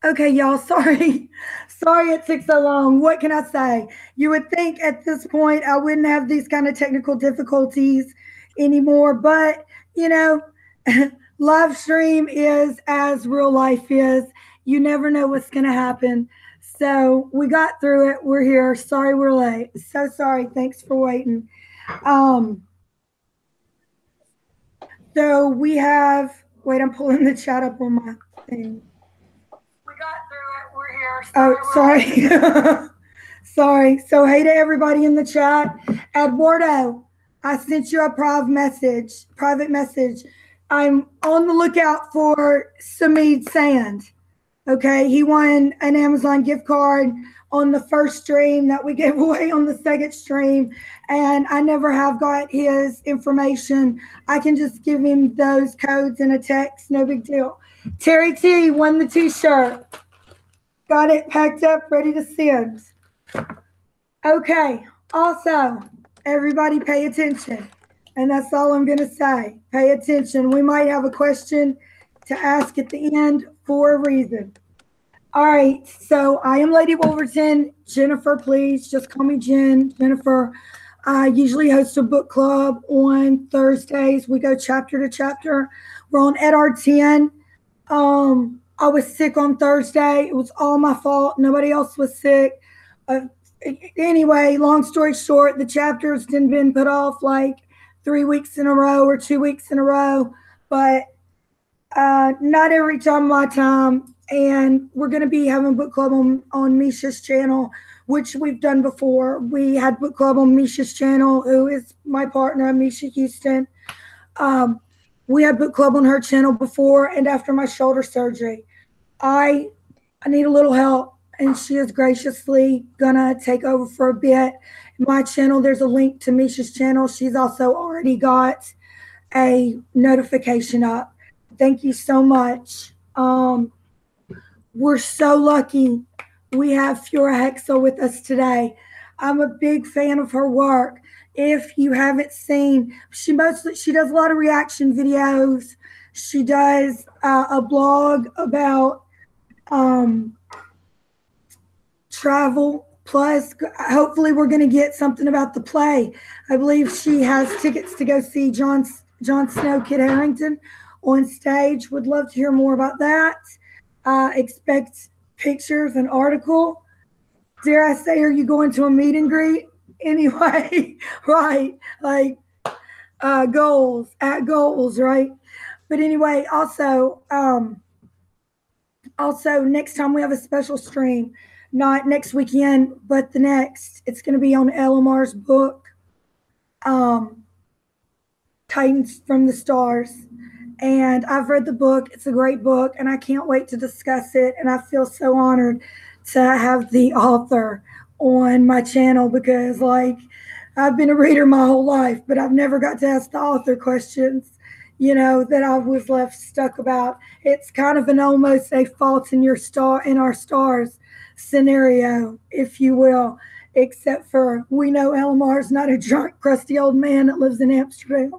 Okay, y'all, sorry. Sorry it took so long. What can I say? You would think at this point I wouldn't have these kind of technical difficulties anymore, but you know, live stream is as real life is. You never know what's going to happen. So we got through it. We're here. Sorry we're late. So sorry. Thanks for waiting. Um, so we have, wait, I'm pulling the chat up on my thing. We got through it. We're here. Sorry. Sorry. So, hey to everybody in the chat. Eduardo, I sent you a private message. I'm on the lookout for Samid Sand. Okay. He won an Amazon gift card on the first stream that we gave away on the second stream. And I never have got his information. I can just give him those codes in a text. No big deal. Terry T won the t shirt. Got it packed up, ready to send. Okay. Also, everybody pay attention. And that's all I'm going to say. Pay attention. We might have a question to ask at the end for a reason. All right. So I am Lady Wolverton. Jennifer, please just call me Jen. Jennifer. I usually host a book club on Thursdays. We go chapter to chapter. We're on EdR 10. I was sick on Thursday. It was all my fault. Nobody else was sick. Anyway, long story short, the chapters didn't been put off like 3 weeks in a row or 2 weeks in a row, but not every time my time. And we're going to be having book club on Misha's channel, which we've done before. We had book club on Misha's channel, who is my partner, Misha Houston. We had book club on her channel before and after my shoulder surgery. I need a little help, and she is graciously gonna take over for a bit. My channel, there's a link to Misha's channel. She's also already got a notification up. Thank you so much. We're so lucky we have Fiora Hexel with us today. I'm a big fan of her work. If you haven't seen, she does a lot of reaction videos. She does a blog about travel. Plus, hopefully, we're going to get something about the play. I believe she has tickets to go see Jon Snow, Kit Harington on stage. Would love to hear more about that. Expect pictures and article. Dare I say, are you going to a meet and greet? Anyway, right? Like goals, right? But anyway, also next time we have a special stream, not next weekend, but the next. It's going to be on LMR's book, Titans from the Stars. And I've read the book. It's a great book, and I can't wait to discuss it. And I feel so honored to have the author on my channel because, like, I've been a reader my whole life, but I've never got to ask the author questions, that I was left stuck about. It's kind of an almost a fault in our stars scenario, if you will, except for we know Elmar's not a drunk, crusty old man that lives in Amsterdam.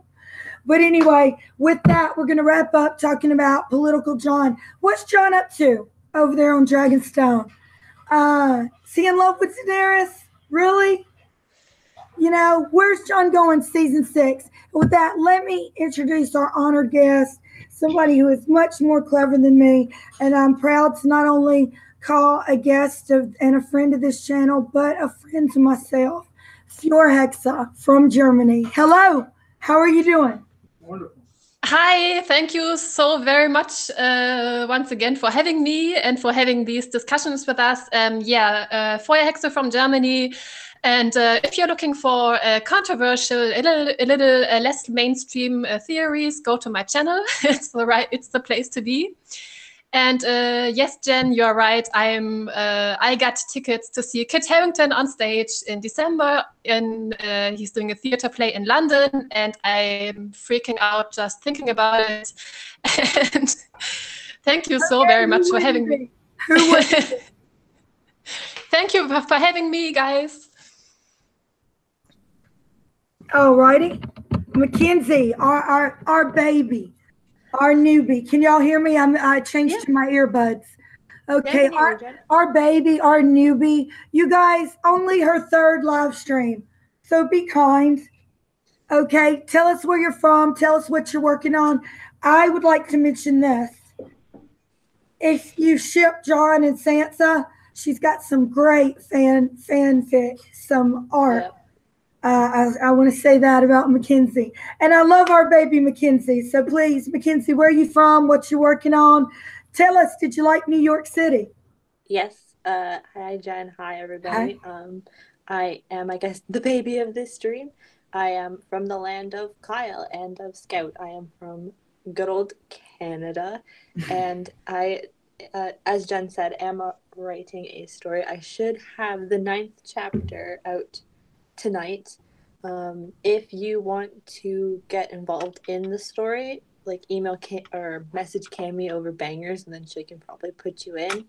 But anyway, with that, we're going to wrap up talking about political John. What's John up to over there on Dragonstone? Is he in love with Daenerys? Really? Where's John going season 6? With that, let me introduce our honored guest, somebody who is much more clever than me. And I'm proud to not only call a guest and a friend of this channel, but a friend to myself, Fiora Hexel from Germany. Hello. How are you doing? Wonderful. Hi, thank you so very much once again for having me and for having these discussions with us. Fiora Hexel from Germany. And if you're looking for controversial, a little less mainstream theories, go to my channel. It's the place to be. And yes, Jen, you're right. I got tickets to see Kit Harington on stage in December, and he's doing a theater play in London, and I'm freaking out just thinking about it. And thank you so very much for having me. Thank you for having me, guys. Alrighty, Mackenzie, our baby. Our newbie. Can y'all hear me? I changed to my earbuds. Okay, our baby, our newbie. You guys, only her third live stream. So be kind. Okay, tell us where you're from. Tell us what you're working on. I would like to mention this. If you ship John and Sansa, she's got some great fanfic, some art. Yep. I want to say that about Mackenzie. And I love our baby Mackenzie. So please, Mackenzie, where are you from? What you working on? Tell us, did you like New York City? Yes. Hi, Jen. Hi, everybody. Hi. I am, I guess, the baby of this stream. I am from the land of Kyle and of Scout. I am from good old Canada. And I, as Jen said, am writing a story. I should have the 9th chapter out tonight. If you want to get involved in the story, like email or message Cami over Bangers, and then she can probably put you in.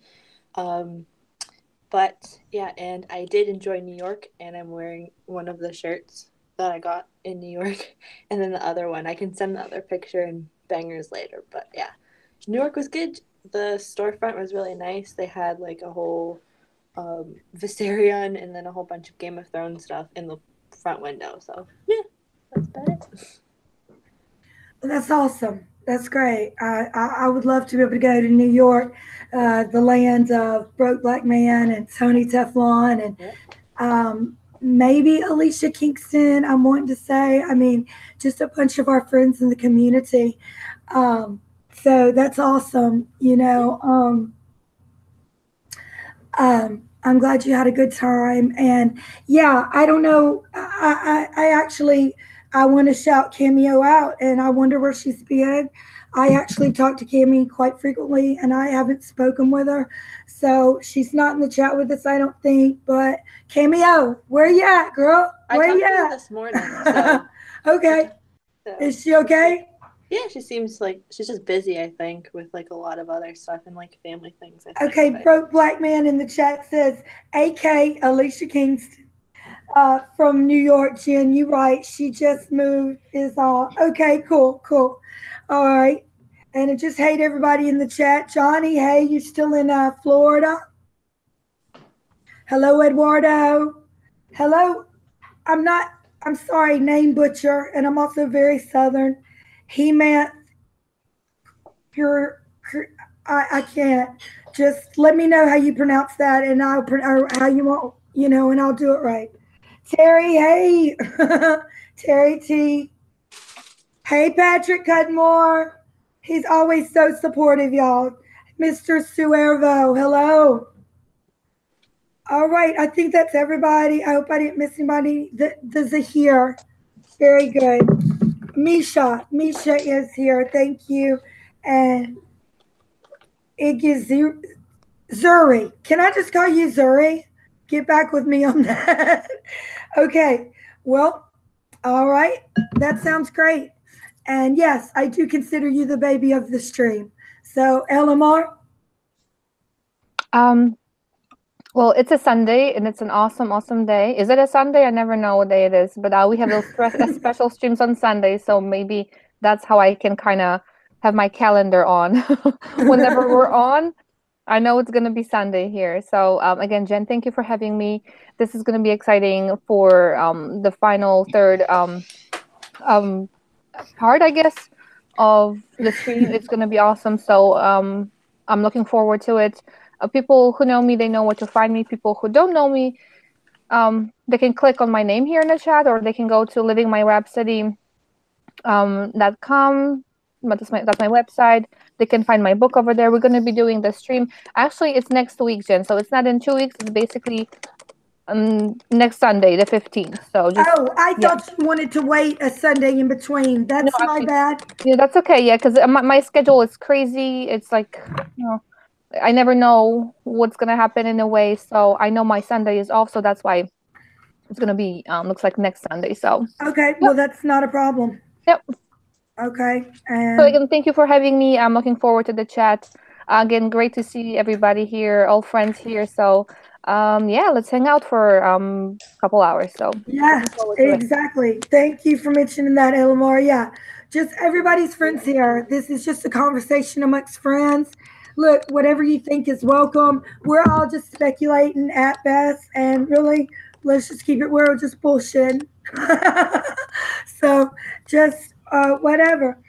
But yeah, and I did enjoy New York, and I'm wearing one of the shirts that I got in New York, and then the other one I can send the other picture in Bangers later. But yeah, New York was good. The storefront was really nice. They had like a whole Viserion and then a whole bunch of Game of Thrones stuff in the front window. So yeah, that's about it. That's awesome. That's great. I would love to be able to go to New York, the land of Broke Black Man and Tony Teflon and maybe Alicia Kingston. I'm wanting to say, I mean, just a bunch of our friends in the community. So that's awesome. You know, I'm glad you had a good time. And yeah, I don't know. I actually, I want to shout Cameo out, and I wonder where she's been. I actually talk to Cammy quite frequently, and I haven't spoken with her. So she's not in the chat with us, I don't think. But Cameo, where you at, girl? Where you at? This morning. So. Okay. So. Is she okay? Yeah, she seems like she's just busy, I think, with like a lot of other stuff and like family things. Okay, Broke Black Man in the chat says, AK Alicia Kingston from New York. Jen, you right. She just moved. Is all okay. Cool. All right. And I just hate everybody in the chat. Johnny, hey, you still in Florida? Hello, Eduardo. Hello. I'm sorry, name butcher, and I'm also very Southern. He meant pure. I can't. Just let me know how you pronounce that, and I'll or how you want, and I'll do it right. Terry, hey, Terry T. Hey, Patrick Cudmore. He's always so supportive, y'all. Mr. Suervo, hello. All right, I think that's everybody. I hope I didn't miss anybody. The Zahir, very good. Misha is here. Thank you. And Iggy Zuri. Can I just call you Zuri? Get back with me on that. Okay. Well, all right. That sounds great. And yes, I do consider you the baby of the stream. So, LMR? Well, it's a Sunday, and it's an awesome day. Is it a Sunday? I never know what day it is. But we have those special streams on Sunday, so maybe that's how I can kind of have my calendar on. Whenever we're on, I know it's going to be Sunday here. So again, Jen, thank you for having me. This is going to be exciting for the final third part, I guess, of the stream. It's going to be awesome. So I'm looking forward to it. People who know me, they know where to find me. People who don't know me, they can click on my name here in the chat, or they can go to livingmyrhapsody.com. That's my website. They can find my book over there. We're going to be doing the stream. Actually, it's next week, Jen. So it's not in 2 weeks. It's basically next Sunday, the 15th. So I thought you wanted to wait a Sunday in between. That's my bad. Yeah, that's okay. Yeah, because my schedule is crazy. It's like, I never know what's going to happen in a way. So I know my Sunday is off. So that's why it's going to be, looks like next Sunday. So. Okay. Well, that's not a problem. Yep. Okay. So again, thank you for having me. I'm looking forward to the chat. Again, great to see everybody here, all friends here. So yeah, let's hang out for a couple hours. So yeah, exactly. Thank you for mentioning that, Elamar. Yeah, just everybody's friends here. This is just a conversation amongst friends. look, whatever you think is welcome. We're all just speculating at best, and really, let's just keep it where we're just bullshit. So just whatever.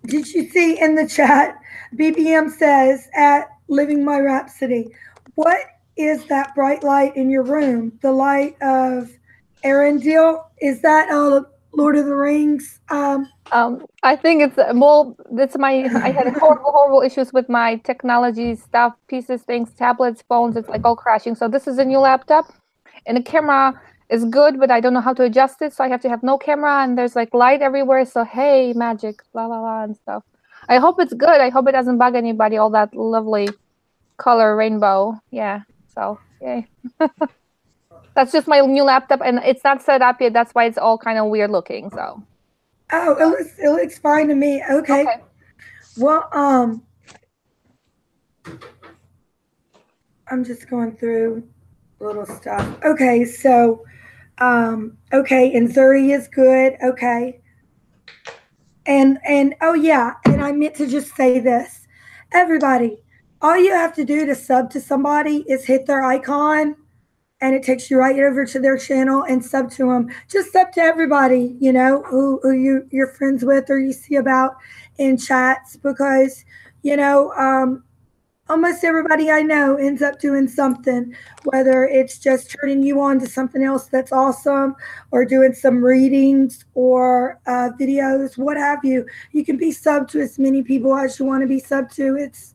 Did you see in the chat, BBM says at Living My Rhapsody, what is that bright light in your room? The light of Arendelle? Is that Lord of the Rings? I think it's well. That's I had horrible issues with my technology stuff, pieces, things, tablets, phones. It's like all crashing. So this is a new laptop, and the camera is good, but I don't know how to adjust it. So I have to have no camera, and there's like light everywhere. So hey, magic, la la la, and stuff. I hope it's good. I hope it doesn't bug anybody. All that lovely color rainbow. Yeah. So yay. That's just my new laptop, and it's not set up yet. That's why it's all kind of weird looking. So. Oh, it looks fine to me. Okay. Well, I'm just going through little stuff. Okay, so, okay, and Zuri is good. Okay. And oh yeah, and I meant to just say this. Everybody, all you have to do to sub to somebody is hit their icon, and it takes you right over to their channel and sub to them. Just sub to everybody, you know, who you're friends with or you see about in chats, because, you know, almost everybody I know ends up doing something, whether it's just turning you on to something else that's awesome or doing some readings or videos, what have you. You can be subbed to as many people as you want to be subbed to. It's,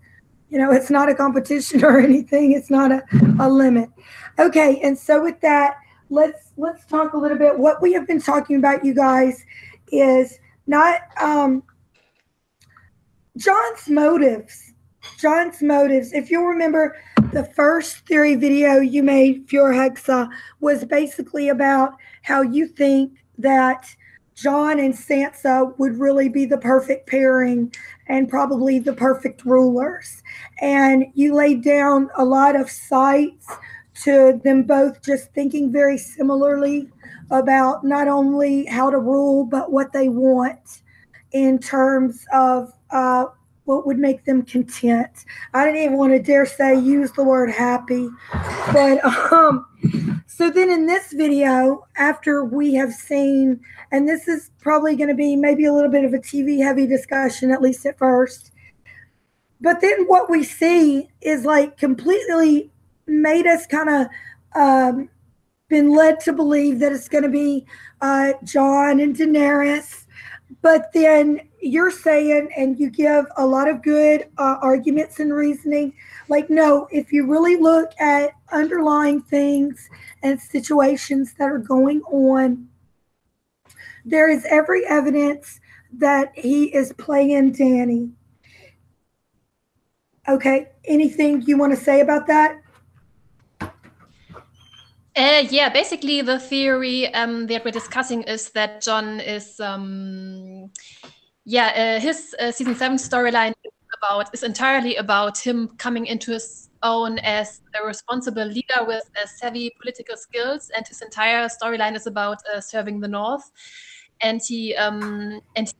you know, it's not a competition or anything. It's not a limit. Okay, and so with that, let's talk a little bit. What we have been talking about, you guys, is not John's motives. John's motives. If you'll remember, the first theory video you made, Pure Hexa, was basically about how you think that Jon and Sansa would really be the perfect pairing and probably the perfect rulers. And you laid down a lot of sites to them both just thinking very similarly about not only how to rule, but what they want in terms of what would make them content. I didn't even want to dare say use the word happy. But so then in this video, after we have seen, and this is probably going to be maybe a little bit of a TV heavy discussion, at least at first. But then what we see is like completely made us kind of been led to believe that it's going to be Jon and Daenerys. But then you're saying, and you give a lot of good arguments and reasoning, like, no, if you really look at underlying things and situations that are going on, there is every evidence that he is playing Dany. Okay, anything you want to say about that? Yeah, basically the theory that we're discussing is that Jon is, his season 7 storyline is entirely about him coming into his own as a responsible leader with savvy political skills, and his entire storyline is about serving the North, and he ends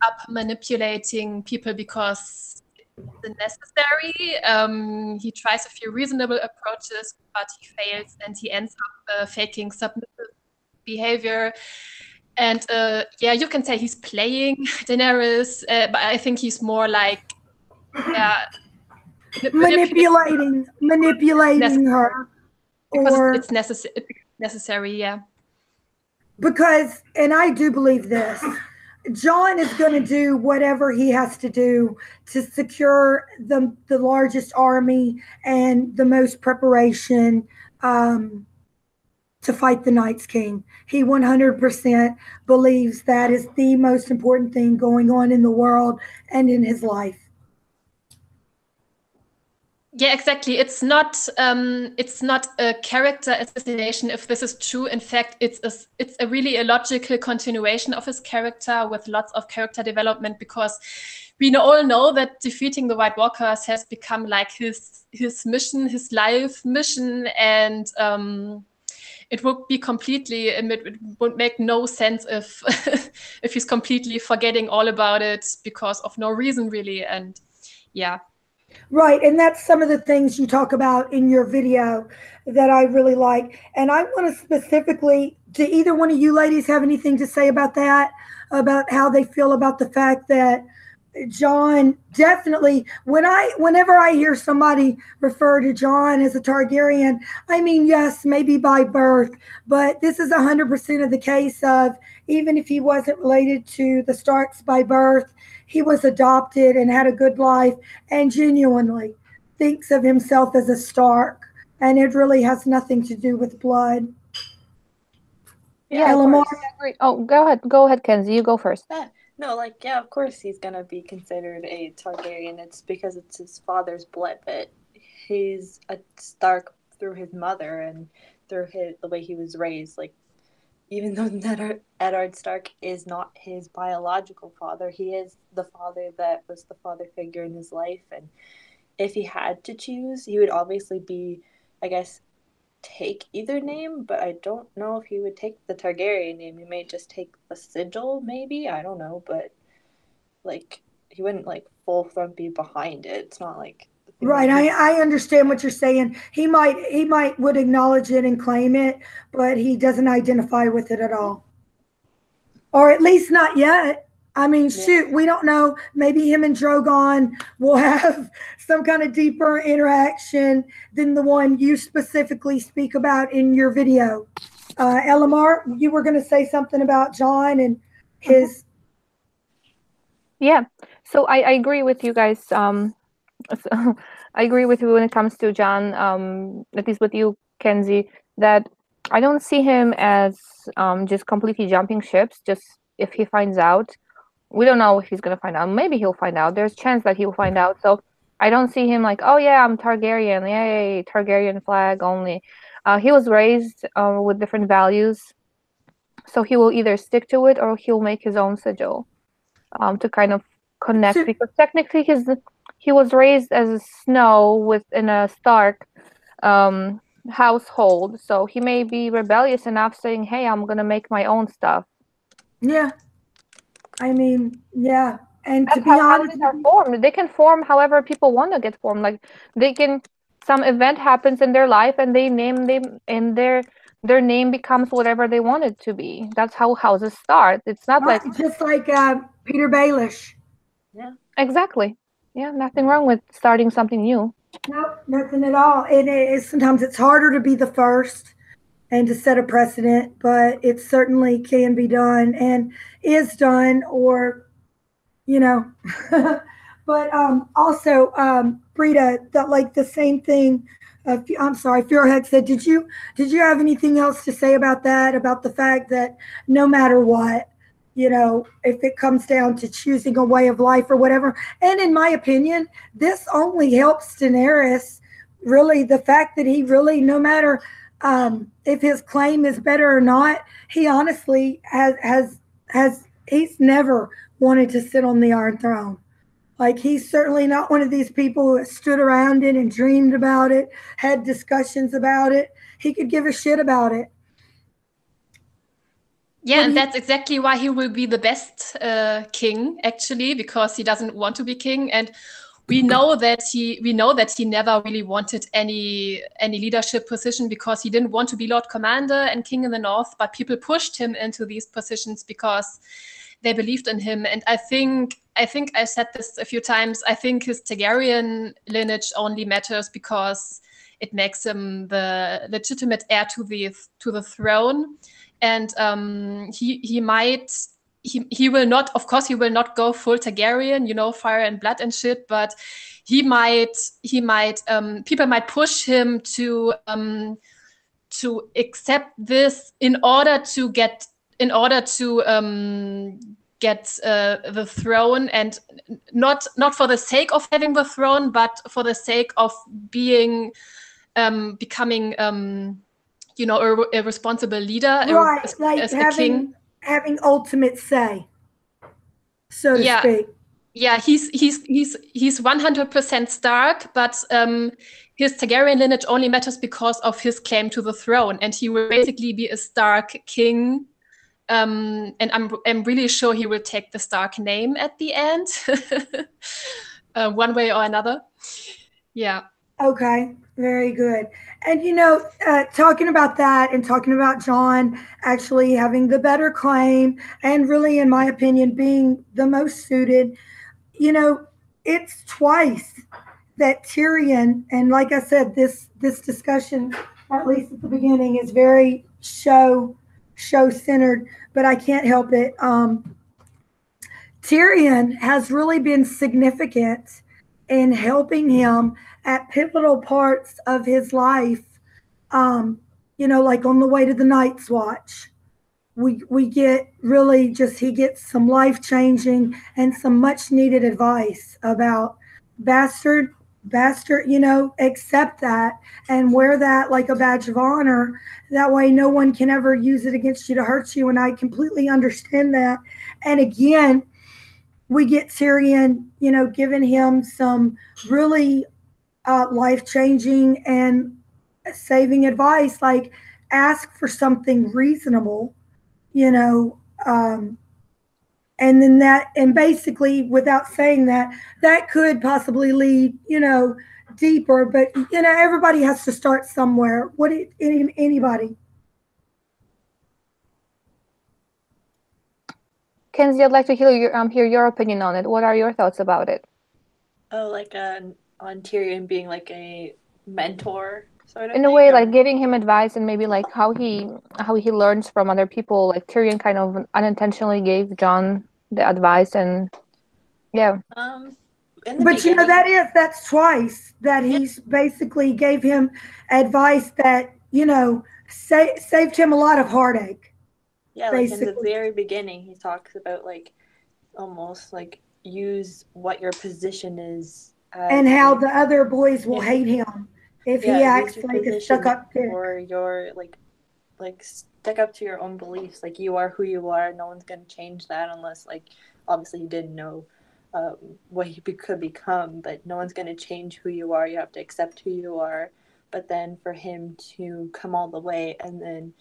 up manipulating people because necessary. He tries a few reasonable approaches, but he fails, and he ends up faking submissive behavior. And you can say he's playing Daenerys, but I think he's more like manipulating her, or it's necessary. Yeah, because, and I do believe this. Jon is going to do whatever he has to do to secure the largest army and the most preparation to fight the Night's King. He 100% believes that is the most important thing going on in the world and in his life. Yeah, exactly. It's not a character assassination if this is true. In fact, it's a really illogical continuation of his character with lots of character development, because we all know that defeating the White Walkers has become like his mission, his life mission, and it would be completely, it would make no sense if if he's completely forgetting all about it because of no reason really. And yeah. Right, and that's some of the things you talk about in your video that I really like. And I want to specifically, do either one of you ladies have anything to say about that, about how they feel about the fact that Jon definitely, whenever I hear somebody refer to Jon as a Targaryen, I mean, yes, maybe by birth, but this is 100% of the case of, even if he wasn't related to the Starks by birth, he was adopted and had a good life and genuinely thinks of himself as a Stark. And it really has nothing to do with blood. Yeah, Lamar. Oh, go ahead, Kenzie. You go first. No, like, yeah, of course he's gonna be considered a Targaryen. It's because it's his father's blood, but he's a Stark through his mother and through the way he was raised. Like, even though Eddard Stark is not his biological father, he is the father that was the father figure in his life. And if he had to choose, he would obviously be, I guess, take either name, but I don't know if he would take the Targaryen name. He may just take the sigil, maybe. I don't know, but like he wouldn't like full front be behind it. It's not like right. I understand what you're saying. He might would acknowledge it and claim it, but he doesn't identify with it at all, or at least not yet. I mean, shoot, we don't know. Maybe him and Drogon will have some kind of deeper interaction than the one you specifically speak about in your video. Elamar, you were going to say something about Jon and his. Yeah, so I agree with you guys. So I agree with you when it comes to Jon, at least with you, Kenzie, that I don't see him as just completely jumping ships, just if he finds out. We don't know if he's going to find out. Maybe he'll find out. There's a chance that he'll find out. So I don't see him like, oh yeah, I'm Targaryen. Yay, Targaryen flag only. He was raised with different values. So he will either stick to it or he'll make his own sigil to kind of connect. Because technically he was raised as a Snow within a Stark household. So he may be rebellious enough saying, hey, I'm going to make my own stuff. Yeah. I mean, yeah, and that's to be honest, are formed. They can form however people want to get formed. Like they can, some event happens in their life, and they name them, and their name becomes whatever they want it to be. That's how houses start. It's not like just like Peter Baelish. Yeah, exactly. Yeah, nothing wrong with starting something new. No, nothing at all. And sometimes it's harder to be the first and to set a precedent, but it certainly can be done and is done, or, you know. But also, Brita, that like the same thing. I'm sorry, Furehead said, did you have anything else to say about that? About the fact that no matter what, you know, if it comes down to choosing a way of life or whatever, and in my opinion, this only helps Daenerys. Really, the fact that he really, no matter if his claim is better or not, he honestly he's never wanted to sit on the Iron Throne. Like, he's certainly not one of these people who stood around it and dreamed about it, had discussions about it. He could give a shit about it. Yeah, and that's exactly why he will be the best king, actually, because he doesn't want to be king. And we know that he never really wanted any leadership position because he didn't want to be Lord Commander and King in the North, but people pushed him into these positions because they believed in him. And I think I said this a few times. I think his Targaryen lineage only matters because it makes him the legitimate heir to the throne. And he will not, of course, he will not go full Targaryen, you know, fire and blood and shit, but he might people might push him to accept this in order to get the throne, and not for the sake of having the throne, but for the sake of becoming you know, a responsible leader, right? as Like a king, having ultimate say, so to speak. Yeah, he's 100% Stark, but his Targaryen lineage only matters because of his claim to the throne, and he will basically be a Stark king. And I'm really sure he will take the Stark name at the end, one way or another. Yeah. Okay, very good. And talking about that and talking about Jon actually having the better claim and really, in my opinion, being the most suited, it's twice that Tyrion, and like I said, this discussion, at least at the beginning, is very show centered, but I can't help it. Tyrion has really been significant in helping him at pivotal parts of his life. Like on the way to the Night's Watch, we get really just he gets some life changing and some much needed advice about bastard, accept that and wear that like a badge of honor. That way, no one can ever use it against you to hurt you. And I completely understand that. And again, we get Tyrion, giving him some really life changing and saving advice, like ask for something reasonable, and then and basically, without saying that, that could possibly lead, deeper. But everybody has to start somewhere. Anybody? Kenzie, I'd like to hear your opinion on it. What are your thoughts about it? Oh, like on Tyrion being like a mentor sort of in a way, like giving him advice and maybe like how he learns from other people. Like Tyrion kind of unintentionally gave Jon the advice, and yeah. But that's twice that he's basically gave him advice that saved him a lot of heartache. Yeah, like in the very beginning, he talks about like almost like use what your position is, and how the other boys will hate him if he acts like a stuck-up kid. Or your like stick up to your own beliefs. Like you are who you are. No one's gonna change that unless like obviously you didn't know what he could become, but no one's gonna change who you are. You have to accept who you are. But then for him to come all the way, and then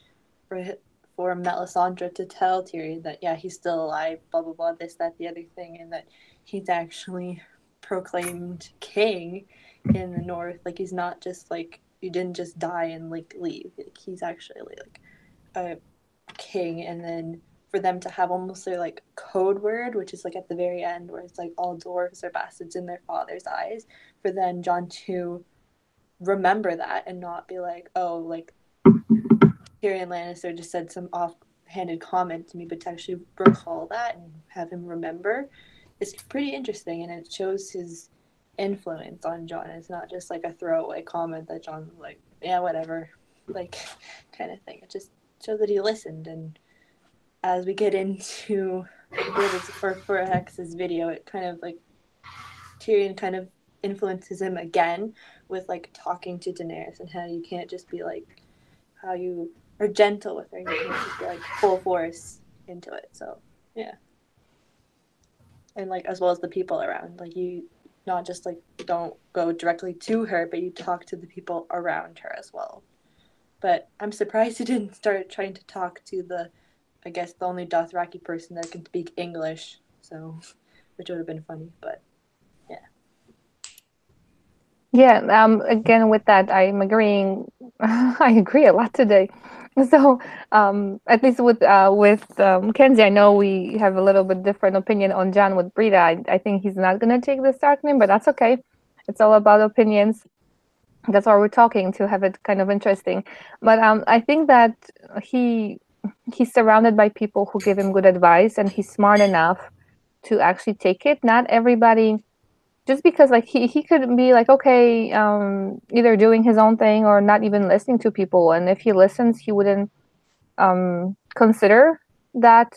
for Melisandre to tell Tyrion that he's still alive, blah blah blah, this, that, the other thing, and that he's actually proclaimed king in the North. Like he's not just like, you didn't just die and like leave. Like he's actually like a king. And then for them to have almost their like code word, which is like at the very end where it's like all dwarves are bastards in their father's eyes, for then Jon to remember that and not be like, oh, like Tyrion Lannister just said some offhanded comment to me, but to actually recall that and have him remember is pretty interesting, and it shows his influence on Jon. It's not just like a throwaway comment that Jon's like, yeah, whatever, like kind of thing. It just shows that he listened. And as we get into for Hex's video, it kind of like Tyrion kind of influences him again with like talking to Daenerys and how you can't just be like how you are gentle with her. You can't just be like full force into it. So yeah. And like as well as the people around, like you not just like don't go directly to her, but you talk to the people around her as well. But I'm surprised he didn't start trying to talk to the only Dothraki person that can speak English, so which would have been funny. But again with that, I'm agreeing. I agree a lot today. So at least with Kenzie, I know we have a little bit different opinion on Jon with Brita. I think he's not going to take the Stark name, but that's okay. It's all about opinions. That's why we're talking, to have it kind of interesting. But I think that he's surrounded by people who give him good advice, and he's smart enough to actually take it. Not everybody, just because like he could be like, okay, either doing his own thing or not even listening to people. And if he listens, he wouldn't consider that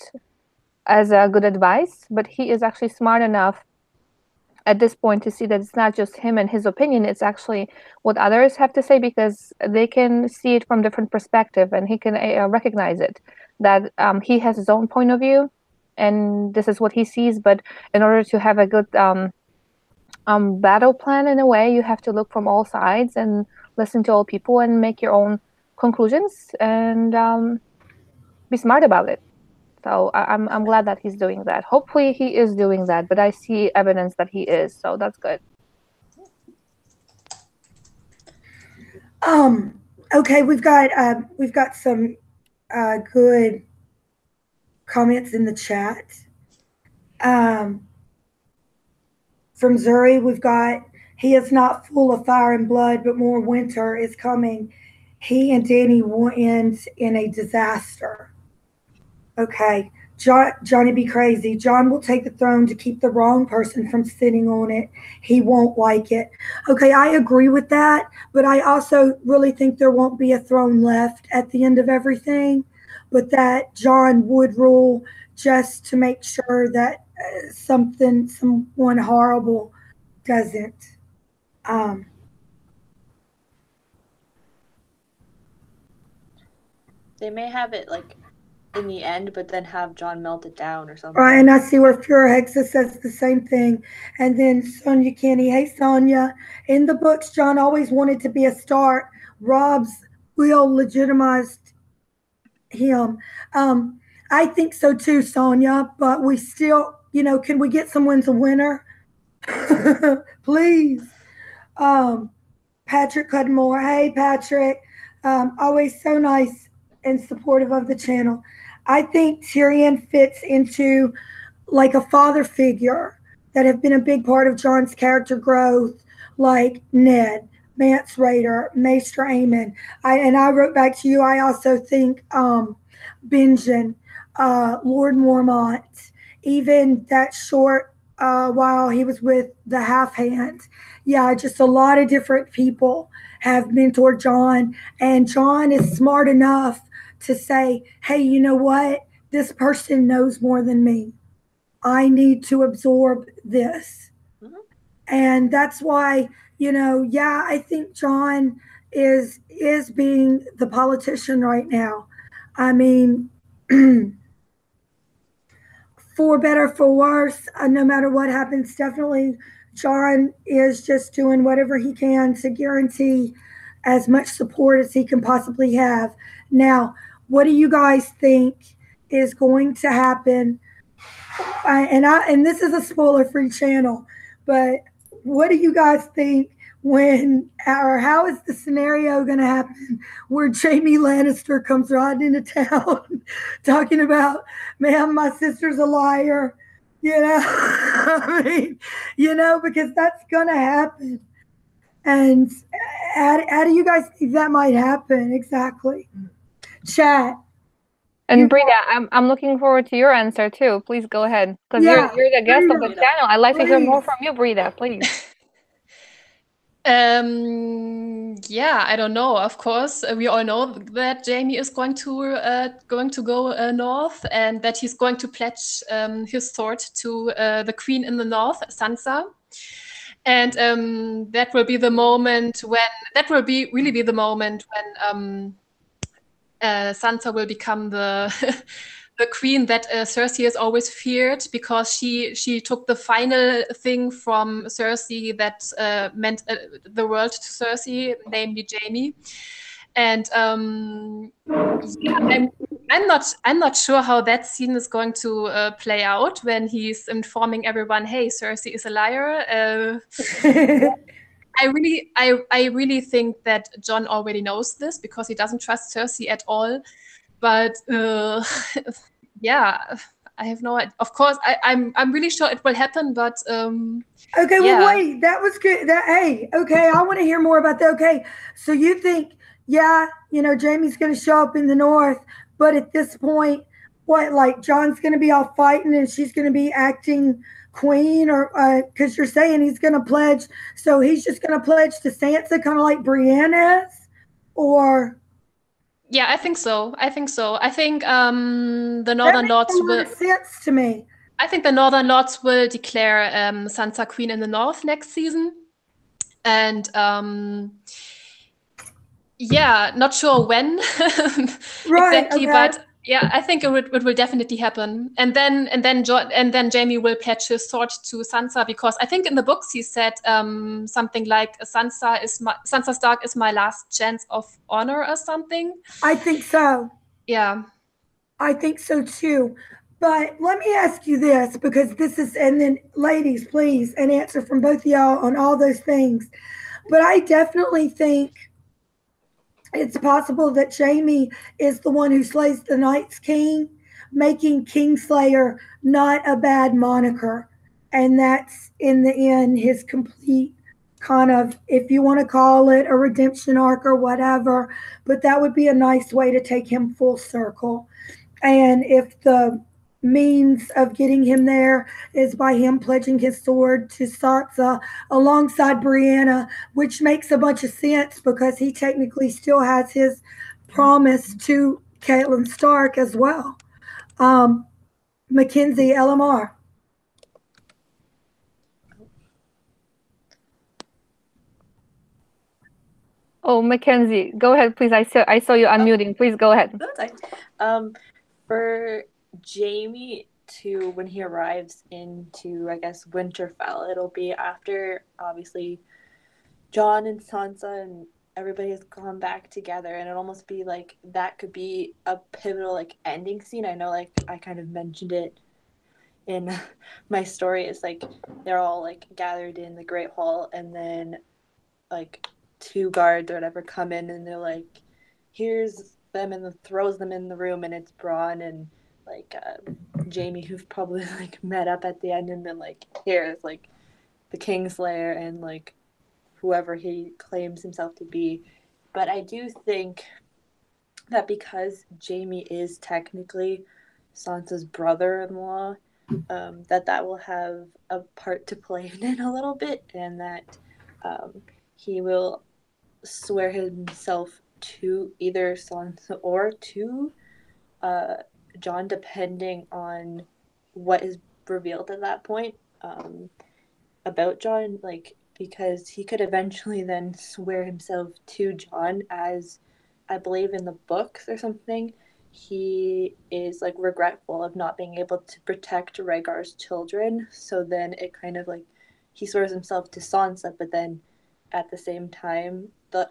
as a good advice. But he is actually smart enough at this point to see that it's not just him and his opinion, it's actually what others have to say, because they can see it from different perspective, and he can recognize it, that he has his own point of view, and this is what he sees. But in order to have a good battle plan, in a way, you have to look from all sides and listen to all people and make your own conclusions and be smart about it. So I'm glad that he's doing that. Hopefully he is doing that, but I see evidence that he is, so that's good. Okay, we've got some good comments in the chat. From Zuri, we've got, he is not full of fire and blood, but more winter is coming. He and Danny will end in a disaster. Okay, Johnny be crazy. Jon will take the throne to keep the wrong person from sitting on it. He won't like it. Okay, I agree with that, but I also really think there won't be a throne left at the end of everything, but that Jon would rule just to make sure that someone horrible doesn't. They may have it like in the end, but then have Jon melt it down or something. Right, and I see where Pure Hexa says the same thing. And then Sonia Kenny, hey Sonia, in the books, Jon always wanted to be a Stark. Robb's will legitimized him. I think so too, Sonia, but we still, can we get someone's a winner? Please. Patrick Cudmore, hey Patrick, always so nice and supportive of the channel. I think Tyrion fits into like a father figure that have been a big part of Jon's character growth, like Ned, Mance Rayder, Maester Aemon. I wrote back to you, I also think Benjen, Lord Mormont, even that short while he was with the Half Hand. Yeah, just a lot of different people have mentored Jon, and Jon is smart enough to say, hey, you know what? This person knows more than me. I need to absorb this. Mm-hmm. And that's why, I think Jon is being the politician right now. I mean, for better, for worse, no matter what happens, definitely Jon is just doing whatever he can to guarantee as much support as he can possibly have. Now, what do you guys think is going to happen? And this is a spoiler-free channel, but what do you guys think how is the scenario going to happen where Jaime Lannister comes riding into town talking about, man, my sister's a liar, I mean, because that's going to happen. And how do you guys think that might happen exactly? Chat. And Brida, I'm looking forward to your answer too. Please go ahead, because you're the guest of the channel. I'd like to hear more from you, Brida, please. Yeah, I don't know. Of course, we all know that Jaime is going to go north, and that he's going to pledge his sword to the Queen in the North, Sansa. And that will be the moment really be the moment when Sansa will become the the queen that Cersei has always feared, because she took the final thing from Cersei that meant the world to Cersei, namely Jaime. And yeah, I'm not sure how that scene is going to play out when he's informing everyone, hey, Cersei is a liar. I really think that Jon already knows this, because he doesn't trust Cersei at all. But yeah, I have no idea. Of course, I'm really sure it will happen. But okay, well, wait, that was good. Hey, okay, I want to hear more about that. Okay, so you think, Jaime's going to show up in the North, but at this point, what, like Jon's going to be all fighting and she's going to be acting queen, or because you're saying he's going to pledge, so he's just going to pledge to Sansa, kind of like Brienne is, or? Yeah, I think so. I think the Northern Lords will. That makes sense to me. I think the Northern Lords will declare Sansa Queen in the North next season, and yeah, not sure when right, exactly, okay. but Yeah, I think it will definitely happen. And then Jaime will pledge his sword to Sansa, because I think in the books he said something like Sansa Stark is my last chance of honor or something. I think so. Yeah. I think so too. But let me ask you this, because this is, and then ladies, please, an answer from both of y'all on all those things. But I definitely think it's possible that Jaime is the one who slays the Night's King, making Kingslayer not a bad moniker. And that's in the end his complete kind of, if you want to call it a redemption arc or whatever, but that would be a nice way to take him full circle. And if the means of getting him there is by him pledging his sword to Sansa alongside Brianna, which makes a bunch of sense because he technically still has his promise to Catelyn Stark as well. Mackenzie, LMR. Oh, Mackenzie, go ahead, please. I saw you unmuting. Please go ahead. For Jaime to, when he arrives into, I guess, Winterfell, it'll be after, obviously, Jon and Sansa and everybody has gone back together, and it'll almost be like that could be a pivotal, like, ending scene. I know, like, I kind of mentioned it in my story. It's like they're all, like, gathered in the Great Hall, and then, like, 2 guards or whatever come in, and they're like, here's them, and throws them in the room, and it's Bronn and like Jaime, who've probably like met up at the end, and then like here's like the Kingslayer and like whoever he claims himself to be. But I do think that because Jaime is technically Sansa's brother-in-law, that will have a part to play in it a little bit, and that he will swear himself to either Sansa or to Jon, depending on what is revealed at that point about Jon, like, because he could eventually then swear himself to Jon, as I believe in the books or something, he is like regretful of not being able to protect Rhaegar's children. So then it kind of like he swears himself to Sansa, but then at the same time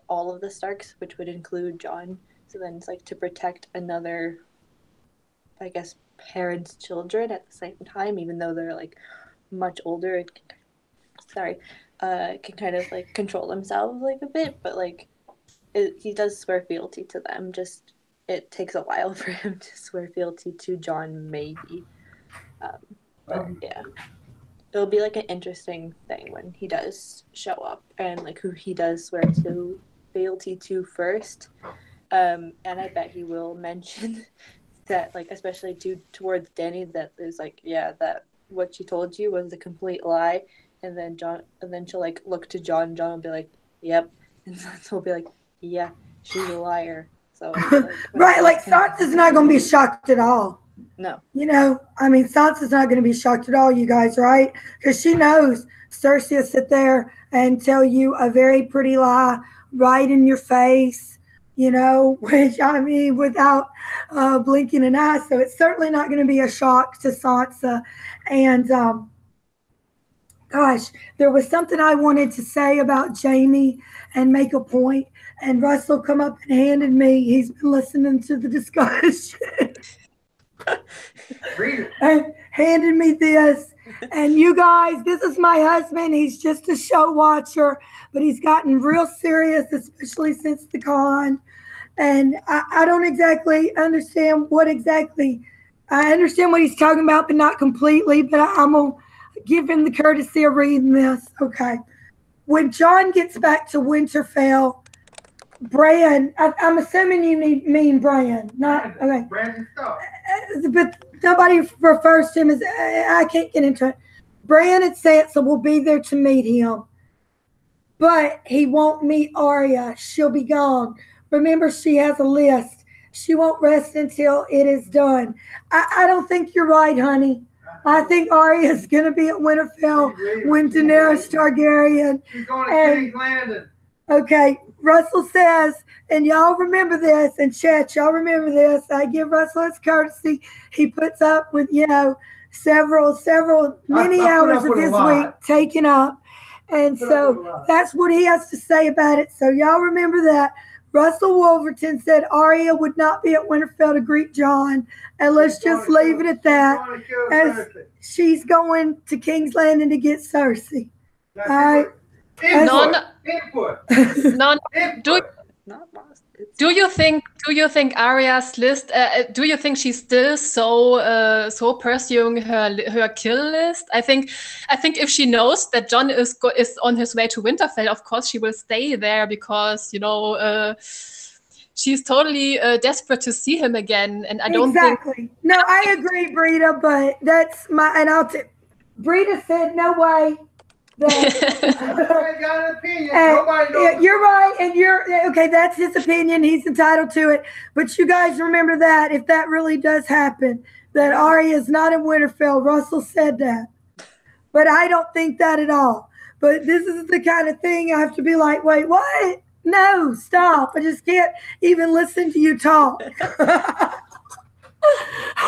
all of the Starks, which would include Jon. So then it's like to protect another, I guess, parents' children at the same time, even though they're like much older. It can kind of like control themselves like a bit, but like he does swear fealty to them. Just it takes a while for him to swear fealty to Jon, maybe. But yeah. It'll be like an interesting thing when he does show up and like who he does swear to fealty to first. And I bet he will mention that, like, especially towards Dany, that there's like, yeah, that what she told you was a complete lie. And then she'll like look to Jon. Jon will be like, yep. And Sansa will be like, yeah, she's a liar. So like, right, like Sansa's not going to be shocked at all. No. You know, I mean, Sansa's not going to be shocked at all, you guys, right? Because she knows Cersei will sit there and tell you a very pretty lie right in your face, you know, which, I mean, without blinking an eye. So it's certainly not going to be a shock to Sansa. And, gosh, there was something I wanted to say about Jaime and make a point. And Russell come up and handed me, he's been listening to the discussion. And handed me this, and you guys, this is my husband. He's just a show watcher, but he's gotten real serious, especially since the con. And I don't exactly understand I understand what he's talking about, but not completely. But I'm gonna give him the courtesy of reading this. Okay, when Jon gets back to Winterfell, Bran, I'm assuming you mean Bran, not okay. Bran Stark. But nobody refers to him as, I can't get into it. Bran and Sansa will be there to meet him, but he won't meet Arya. She'll be gone. Remember, she has a list. She won't rest until it is done. I don't think you're right, honey. I think Arya's going to be at Winterfell when Daenerys Targaryen. She's going to King's Landing. Okay, Russell says, and y'all remember this, and chat, y'all remember this. I give Russell his courtesy. He puts up with, you know, many hours of his week taken up. And so that's what he has to say about it. So y'all remember that. Russell Wolverton said Arya would not be at Winterfell to greet Jon. And let's just leave it at that. As she's going to King's Landing to get Cersei. All right. Do you think Arya's list? Do you think she's still so pursuing her kill list? I think if she knows that Jon is on his way to Winterfell, of course she will stay there because, you know, she's totally desperate to see him again. And I don't think. No, I agree, Brita, but that's my Brita said no way. You're right, and you're okay. That's his opinion. He's entitled to it. But you guys remember that if that really does happen, that Arya is not in Winterfell. Russell said that, but I don't think that at all. But this is the kind of thing I have to be like, wait, what? No, stop! I just can't even listen to you talk.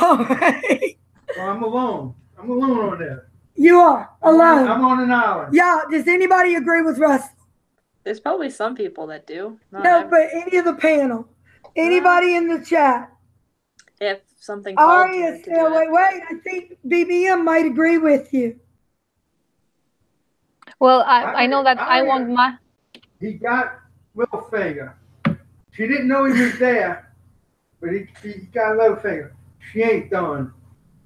All right. Well, I'm alone. I'm alone on this. You are alone. I'm on an island. Yeah. Does anybody agree with Russell? There's probably some people that do. No, but any of the panel, anybody in the chat. If something. Arya still wait. I think BBM might agree with you. Well, I know that I want my. He got Littlefinger. She didn't know he was there, but he got Littlefinger. She ain't done.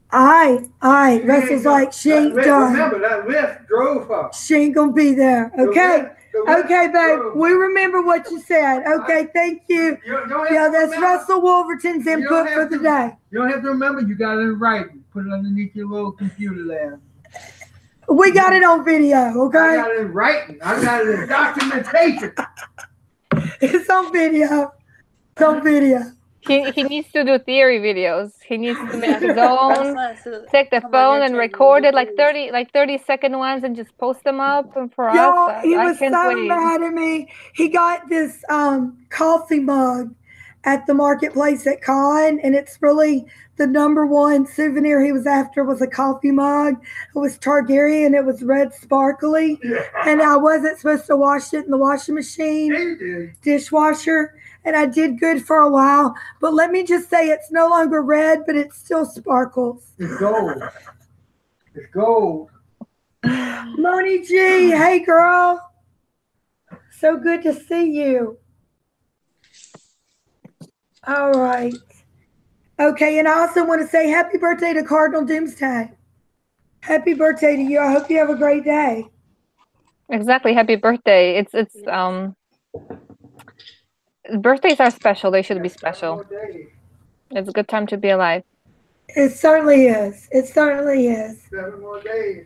Aye. Russell's like, she ain't done. Remember, that lift drove her. She ain't gonna be there. Okay. Okay, babe. We remember what you said. Okay, thank you. Yeah, that's Russell Wolverton's input for the day. You don't have to remember. You got it in writing. Put it underneath your little computer there. We got it on video, okay? I got it in writing. I got it in documentation. It's on video. It's on video. He needs to do theory videos. He needs to make his own. Take the phone and record it like 30-second ones and just post them up for us. He was so mad at me. He got this coffee mug at the marketplace at Con, and it's really the #1 souvenir he was after was a coffee mug. It was Targaryen. It was red sparkly, and I wasn't supposed to wash it in the washing machine, dishwasher. And I did good for a while, but let me just say it's no longer red, but it still sparkles. It's gold. It's gold. Moni G, hey girl. So good to see you. All right. Okay, and I also want to say happy birthday to Cardinal Doomsday. Happy birthday to you. I hope you have a great day. Exactly. Happy birthday. Birthdays are special. They should be special. It's a good time to be alive. It certainly is. It certainly is. 7 more days.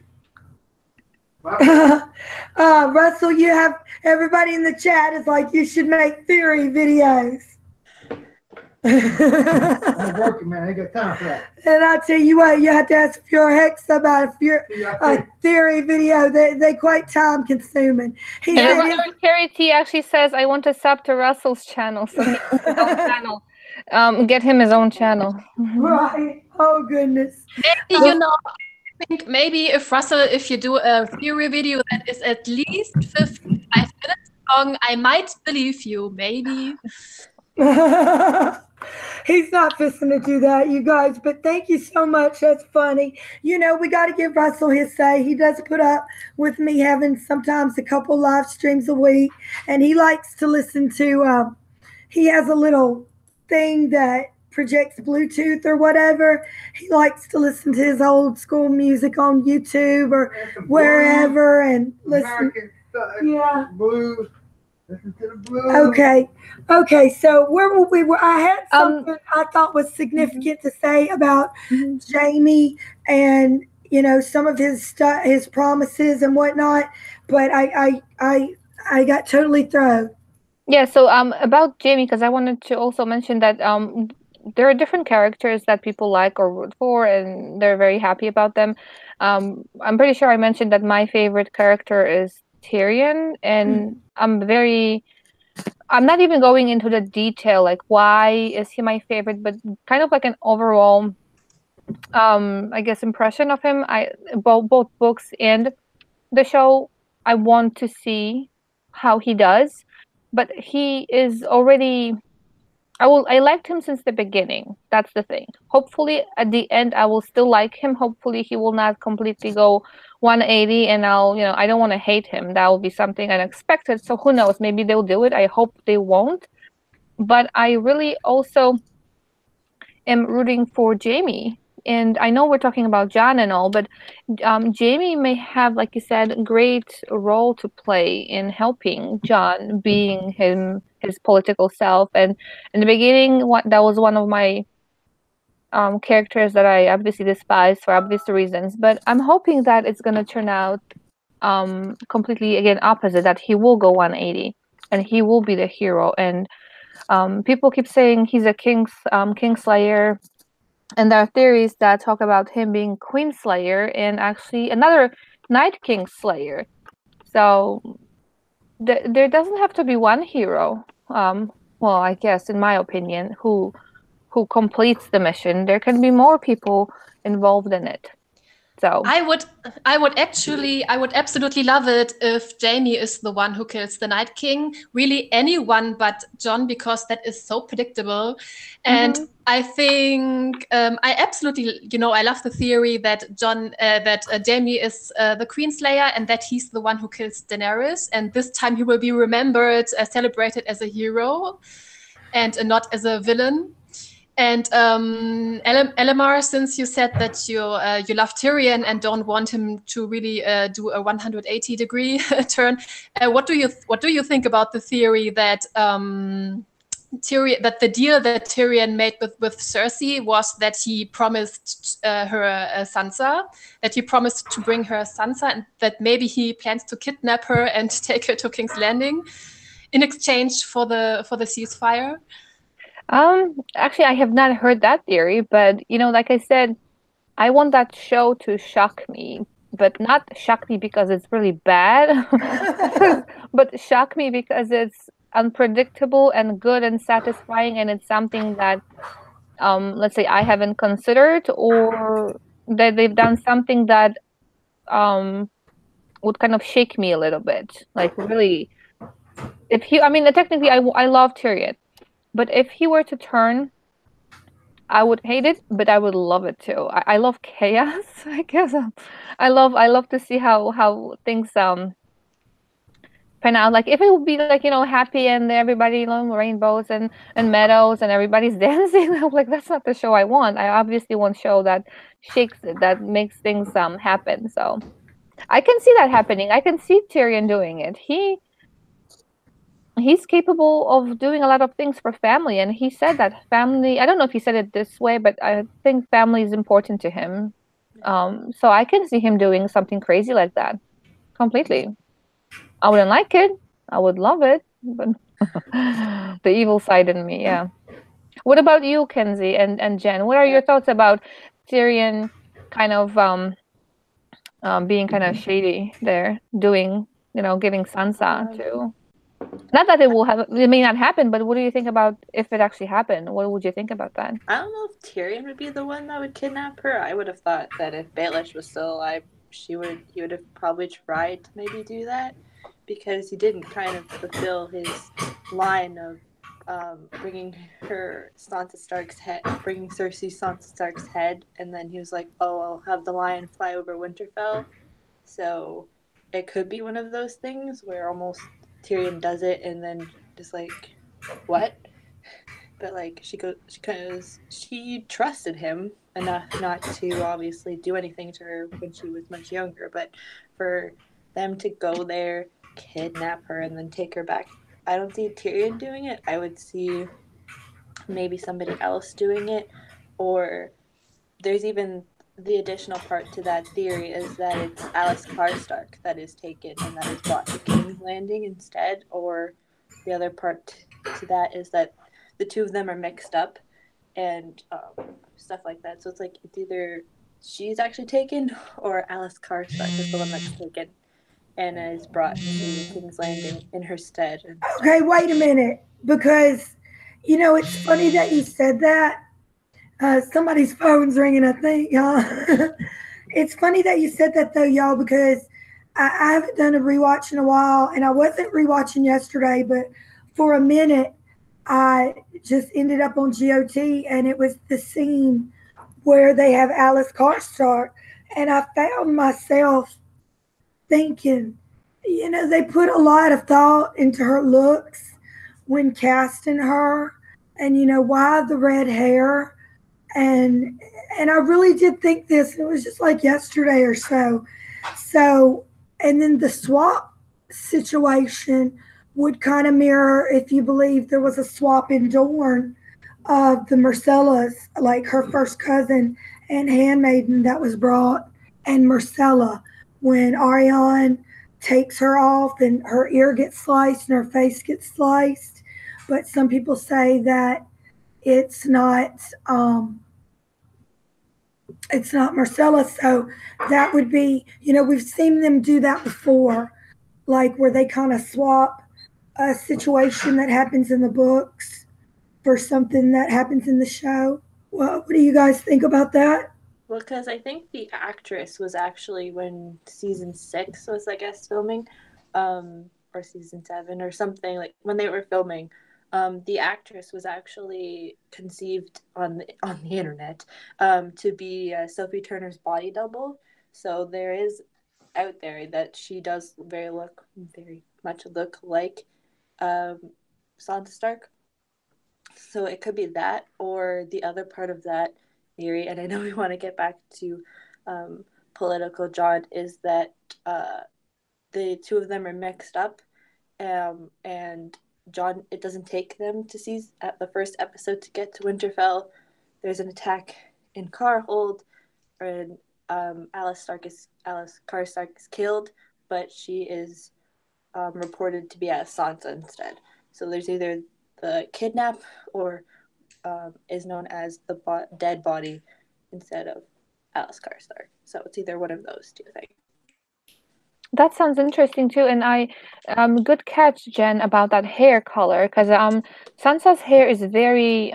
Russell, you have everybody in the chat is like, you should make theory videos. I'm working, man. I ain't got time for that. And I tell you what, you have to ask Pure Hex about a theory video. They quite time consuming. Carrie T actually says, I want to sub to Russell's channel. So he has his own channel. Get him his own channel. Right. Oh goodness. Maybe, you know, I think maybe if you do a theory video that is at least 55 minutes long, I might believe you. Maybe. He's not fixing to do that, you guys, but thank you so much. That's funny. You know, we got to give Russell his say. He does put up with me having sometimes a couple live streams a week, and he likes to listen to, he has a little thing that projects Bluetooth or whatever. He likes to listen to his old school music on YouTube or wherever and listen. Yeah. Blues. Listen to the blues. Okay, so where were we? I had something I thought was significant to say about Jaime and, you know, some of his promises and whatnot, but I got totally thrown. Yeah, so about Jaime, because I wanted to also mention that there are different characters that people like or root for, and they're very happy about them. I'm pretty sure I mentioned that my favorite character is Tyrion, and I'm not even going into the detail, like why is he my favorite, but kind of like an overall, I guess, impression of him. Both books and the show, I want to see how he does, but he is already. I liked him since the beginning. That's the thing. Hopefully, at the end, I will still like him. Hopefully, he will not completely go 180, and I don't want to hate him. That will be something unexpected. So who knows? Maybe they'll do it. I hope they won't. But I really also am rooting for Jaime. And I know we're talking about Jon and all, but Jaime may have, like you said, a great role to play in helping Jon being his political self. And in the beginning, that was one of my characters that I obviously despise for obvious reasons. But I'm hoping that it's going to turn out completely, again, opposite, that he will go 180 and he will be the hero. And people keep saying he's a Kingslayer. And there are theories that talk about him being Queenslayer and actually another Night King Slayer. So there doesn't have to be one hero. Well, I guess, in my opinion, who completes the mission. There can be more people involved in it. So I would absolutely love it if Jaime is the one who kills the Night King. Really, anyone but Jon, because that is so predictable. And I think I absolutely, I love the theory that Jaime is the Queenslayer and that he's the one who kills Daenerys. And this time he will be remembered, celebrated as a hero, and not as a villain. And Elamar, since you said that you love Tyrion and don't want him to really do a 180-degree turn, what do you think about the theory that that the deal that Tyrion made with Cersei was that he promised her Sansa, that he promised to bring her Sansa, and that maybe he plans to kidnap her and take her to King's Landing in exchange for the ceasefire? Actually, I have not heard that theory, but like I said, I want that show to shock me, but not shock me because it's really bad, but shock me because it's unpredictable and good and satisfying, and it's something that, let's say, I haven't considered, or that they've done something that would kind of shake me a little bit. Like, really, technically, I love Tyrion. But if he were to turn, I would hate it, but I would love it too. I love chaos, I guess. I love to see how things pan out. Like, if it would be like, happy and everybody, rainbows and meadows and everybody's dancing, I'm like, that's not the show I want. I obviously want a show that shakes it, that makes things happen. So I can see that happening. I can see Tyrion doing it. He's capable of doing a lot of things for family, and he said that family, I don't know if he said it this way, but I think family is important to him. So I can see him doing something crazy like that completely. I wouldn't like it. I would love it, but the evil side in me, yeah. What about you, Kenzie and Jen? What are your thoughts about Tyrion kind of being kind of shady there, doing, giving Sansa to... Not that it may not happen, but what do you think about if it actually happened? What would you think about that? I don't know if Tyrion would be the one that would kidnap her. I would have thought that if Baelish was still alive, he would have probably tried to maybe do that, because he didn't kind of fulfill his line of bringing Cersei Sansa Stark's head, and then he was like, "Oh, I'll have the lion fly over Winterfell." So it could be one of those things where almost Tyrion does it and then just like, what? But like she trusted him enough not to obviously do anything to her when she was much younger. But for them to go there, kidnap her, and then take her back, I don't see Tyrion doing it. I would see maybe somebody else doing it, or there's even the additional part to that theory is that it's Alice Karstark that is taken and that is brought to King's Landing instead, or the other part to that is that the two of them are mixed up and stuff like that. So it's like it's either she's actually taken or Alice Karstark is the one that's taken. Anna is brought to King's Landing in her stead. Okay, wait a minute, because it's funny that you said that. Somebody's phone's ringing, I think, y'all. It's funny that you said that, though, y'all, because I haven't done a rewatch in a while, and I wasn't rewatching yesterday, but for a minute, I just ended up on GOT, and it was the scene where they have Alice Karstark, and I found myself thinking, they put a lot of thought into her looks when casting her, and why the red hair, and I really did think this. It was just like yesterday or so. So, and then the swap situation would kind of mirror, if you believe there was a swap in Dorne of the Myrcellas, like her first cousin and handmaiden that was brought, and Myrcella, when Arianne takes her off and her ear gets sliced and her face gets sliced. But some people say that it's not Myrcella. So that would be, we've seen them do that before, like where they kind of swap a situation that happens in the books for something that happens in the show. Well, what do you guys think about that? Well, because I think the actress was actually, when season 6 was, I guess, filming, or season 7 or something, like when they were filming, the actress was actually conceived on the internet to be Sophie Turner's body double. So there is out there that she does very much look like Sansa Stark. So it could be that, or the other part of that theory, and I know we want to get back to political John, is that the two of them are mixed up, and John, it doesn't take them to see at the first episode to get to Winterfell. There's an attack in Carhold, and Alice Karstark is killed, but she is reported to be at Sansa instead. So there's either the kidnap or is known as the dead body instead of Alice Karstark. So it's either one of those two things. That sounds interesting too, and I good catch, Jen, about that hair color, because Sansa's hair is very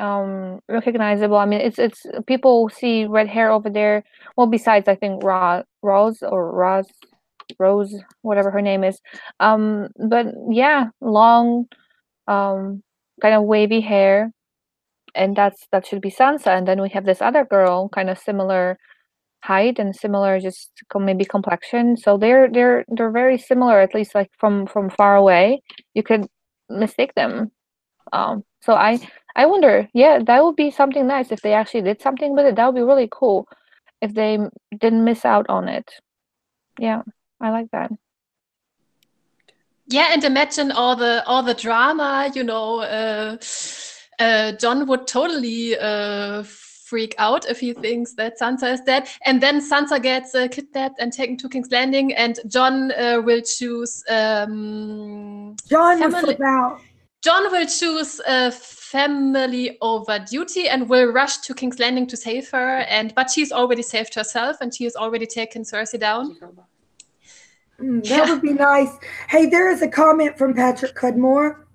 recognizable. I mean, it's people see red hair over there. Well, besides I think Rose, whatever her name is. But yeah, long, kind of wavy hair, and that should be Sansa. And then we have this other girl, kind of similar height and similar just maybe complexion, so they're very similar, at least like from far away you could mistake them. So I wonder, yeah, that would be something nice if they actually did something with it. That would be really cool if they didn't miss out on it. Yeah, I like that. Yeah, and imagine all the drama, Jon would totally freak out if he thinks that Sansa is dead, and then Sansa gets kidnapped and taken to King's Landing, and Jon will choose Jon will choose family over duty and will rush to King's Landing to save her, but she's already saved herself and she has already taken Cersei down. That would be nice. Hey, there is a comment from Patrick Cudmore.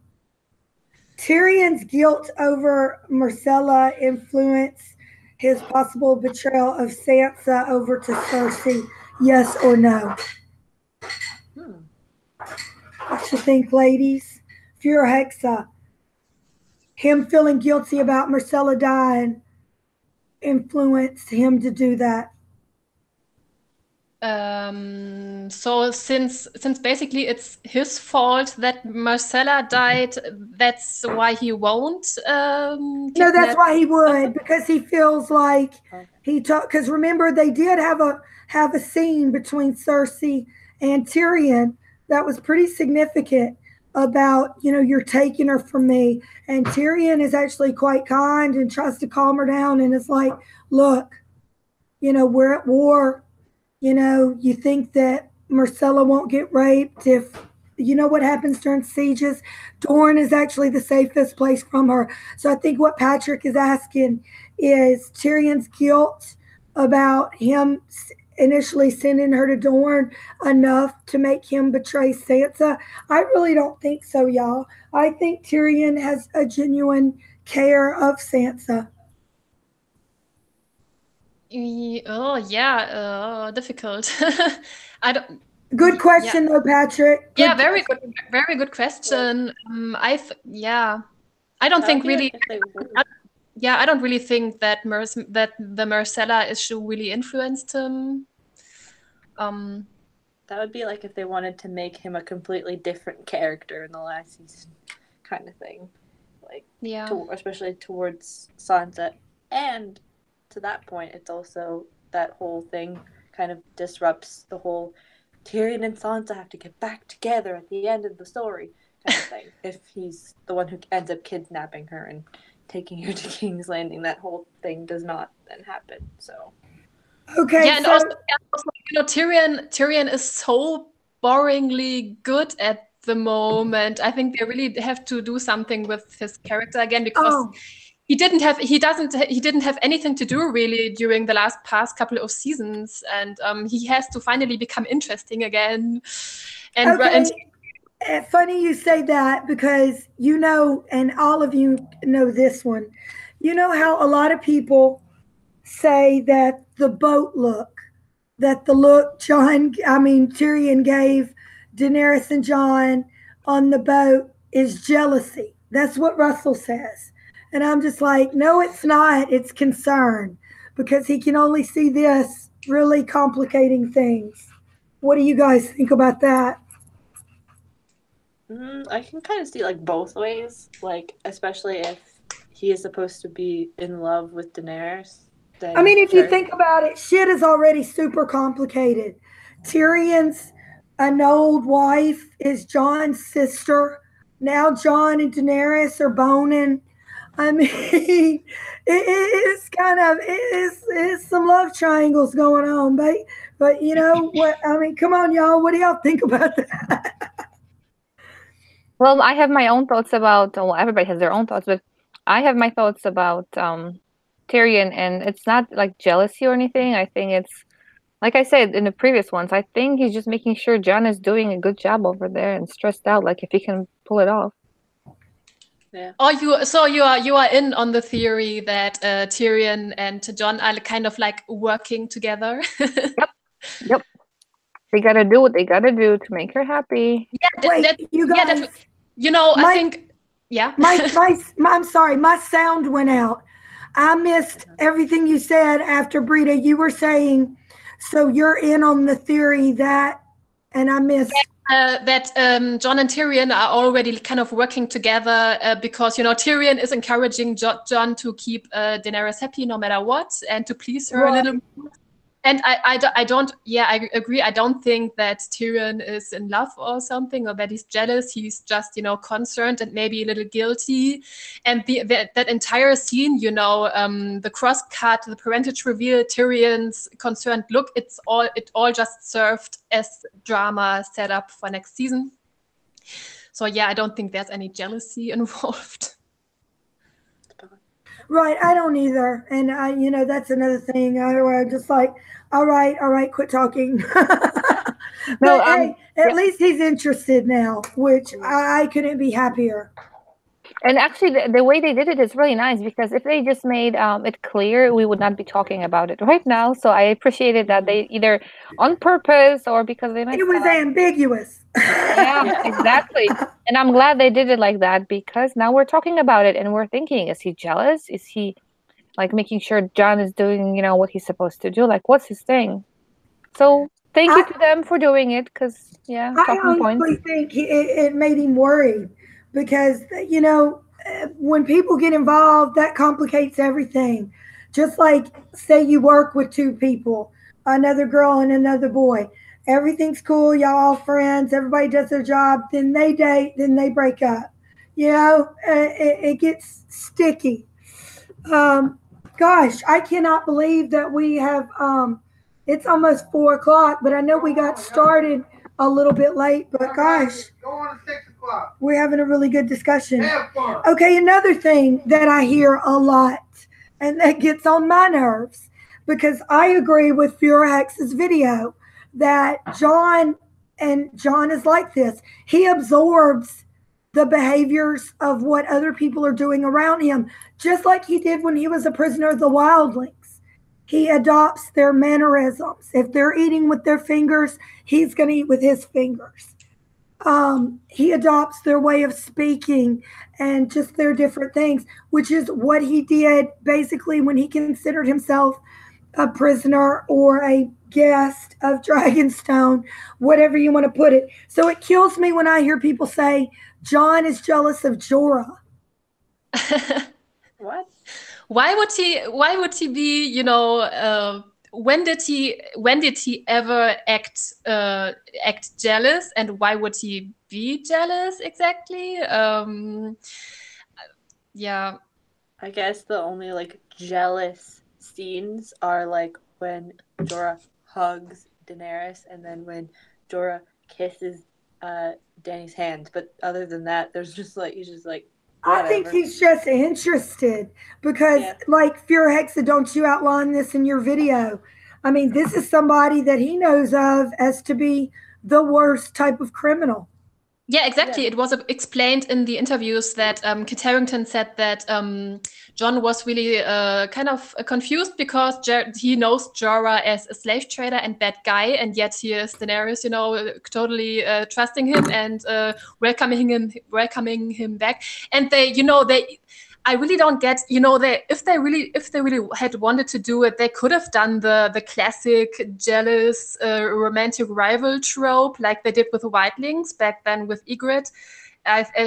Tyrion's guilt over Myrcella influenced his possible betrayal of Sansa over to Cersei, yes or no? What you think, ladies? Fura Hexa. Him feeling guilty about Myrcella dying influenced him to do that. So since basically it's his fault that Myrcella died, that's why he won't no, that's why he would, because he feels like because remember they did have a scene between Cersei and Tyrion that was pretty significant about, you're taking her from me, and Tyrion is actually quite kind and tries to calm her down, and it's like, look, we're at war. You think that Myrcella won't get raped if, what happens during sieges? Dorne is actually the safest place from her. So I think what Patrick is asking is Tyrion's guilt about him initially sending her to Dorne enough to make him betray Sansa? I really don't think so, y'all. I think Tyrion has a genuine care of Sansa. Oh yeah, difficult. I don't. Good question, though, Patrick. Yeah, very good question. I don't think really. Yeah, I don't really think that the Myrcella issue really influenced him. That would be like if they wanted to make him a completely different character in the last season, kind of thing. Like, especially towards Sansa. And to that point, it's also that whole thing kind of disrupts the whole Tyrion and Sansa have to get back together at the end of the story kind of thing. If he's the one who ends up kidnapping her and taking her to King's Landing, that whole thing does not then happen. So okay, yeah, and also Tyrion is so boringly good at the moment. I think they really have to do something with his character again, because he didn't have anything to do really during the past couple of seasons, and he has to finally become interesting again. And funny you say that, because and all of you know this one. You know how a lot of people say that the look Tyrion gave Daenerys and Jon on the boat is jealousy. That's what Russell says. And I'm just like, no, it's not. It's concern, because he can only see this really complicating things. What do you guys think about that? I can kind of see like both ways, like especially if he is supposed to be in love with Daenerys. I mean, if you think about it, shit is already super complicated. Tyrion's annulled wife is Jon's sister. Now Jon and Daenerys are boning. I mean, it's some love triangles going on, but you know what? I mean, come on, y'all. What do y'all think about that? Well, I have my own thoughts about. Well, everybody has their own thoughts, but I have my thoughts about Tyrion, and it's not like jealousy or anything. I think it's, like I said in the previous ones, I think he's just making sure Jon is doing a good job over there and stressed out, like if he can pull it off. Yeah. Oh, you are in on the theory that Tyrion and Jon are kind of like working together. Yep. They gotta do what they gotta do to make her happy. Yeah, you guys. I think. Yeah. I'm sorry. My sound went out. I missed everything you said after Brita. You were saying, so you're in on the theory that, and I missed. That Jon and Tyrion are already kind of working together because, Tyrion is encouraging Jon to keep Daenerys happy no matter what, and to please her a little more. And I agree. I don't think that Tyrion is in love or something, or that he's jealous. He's just, concerned and maybe a little guilty. And that entire scene, the cross-cut, the parentage reveal, Tyrion's concerned look, it all just served as drama set up for next season. So yeah, I don't think there's any jealousy involved. Right, I don't either, and that's another thing. I'm just like, all right, quit talking. But hey, at least he's interested now, which I couldn't be happier. And actually, the way they did it is really nice, because if they just made it clear, we would not be talking about it right now. So I appreciated that they either on purpose or because they it was ambiguous. Yeah, exactly. And I'm glad they did it like that, because now we're talking about it and we're thinking, is he jealous? Is he like making sure Jon is doing, what he's supposed to do? Like, what's his thing? So thank you to them for doing it, because, I honestly think it made him worried, because, when people get involved, that complicates everything. Just like, say you work with two people, another girl and another boy. Everything's cool, y'all all friends, everybody does their job, then they date, then they break up. It gets sticky. Gosh, I cannot believe that we have, it's almost 4:00, but I know we got started a little bit late, but gosh, go on at 6 o'clock. We're having a really good discussion. Have fun. Okay, another thing that I hear a lot, and that gets on my nerves, because I agree with Furahex's video that John is like this. He absorbs the behaviors of what other people are doing around him, just like he did when he was a prisoner of the wildlings. He adopts their mannerisms. If they're eating with their fingers, he's going to eat with his fingers. He adopts their way of speaking and just their different things, which is what he did basically when he considered himself a prisoner or a guest of Dragonstone, whatever you want to put it. So it kills me when I hear people say Jon is jealous of Jorah. What? Why would he be, you know, when did he ever act jealous, and why would he be jealous exactly? Yeah, I guess the only like jealous scenes are like when Jorah hugs Daenerys, and then when Jorah kisses Dany's hand. But other than that, there's just like he's just like. Whatever. I think he's just interested because, like Furahexa, don't you outline this in your video? I mean, this is somebody that he knows of as to be the worst type of criminal. Yeah, exactly. Yeah. It was explained in the interviews that Kit Harington said that Jon was really kind of confused because he knows Jorah as a slave trader and bad guy, and yet he is Daenerys, you know, totally trusting him and welcoming him back. And I really don't get, you know, if they really had wanted to do it, they could have done the classic jealous romantic rival trope like they did with the Wildlings back then with Ygritte.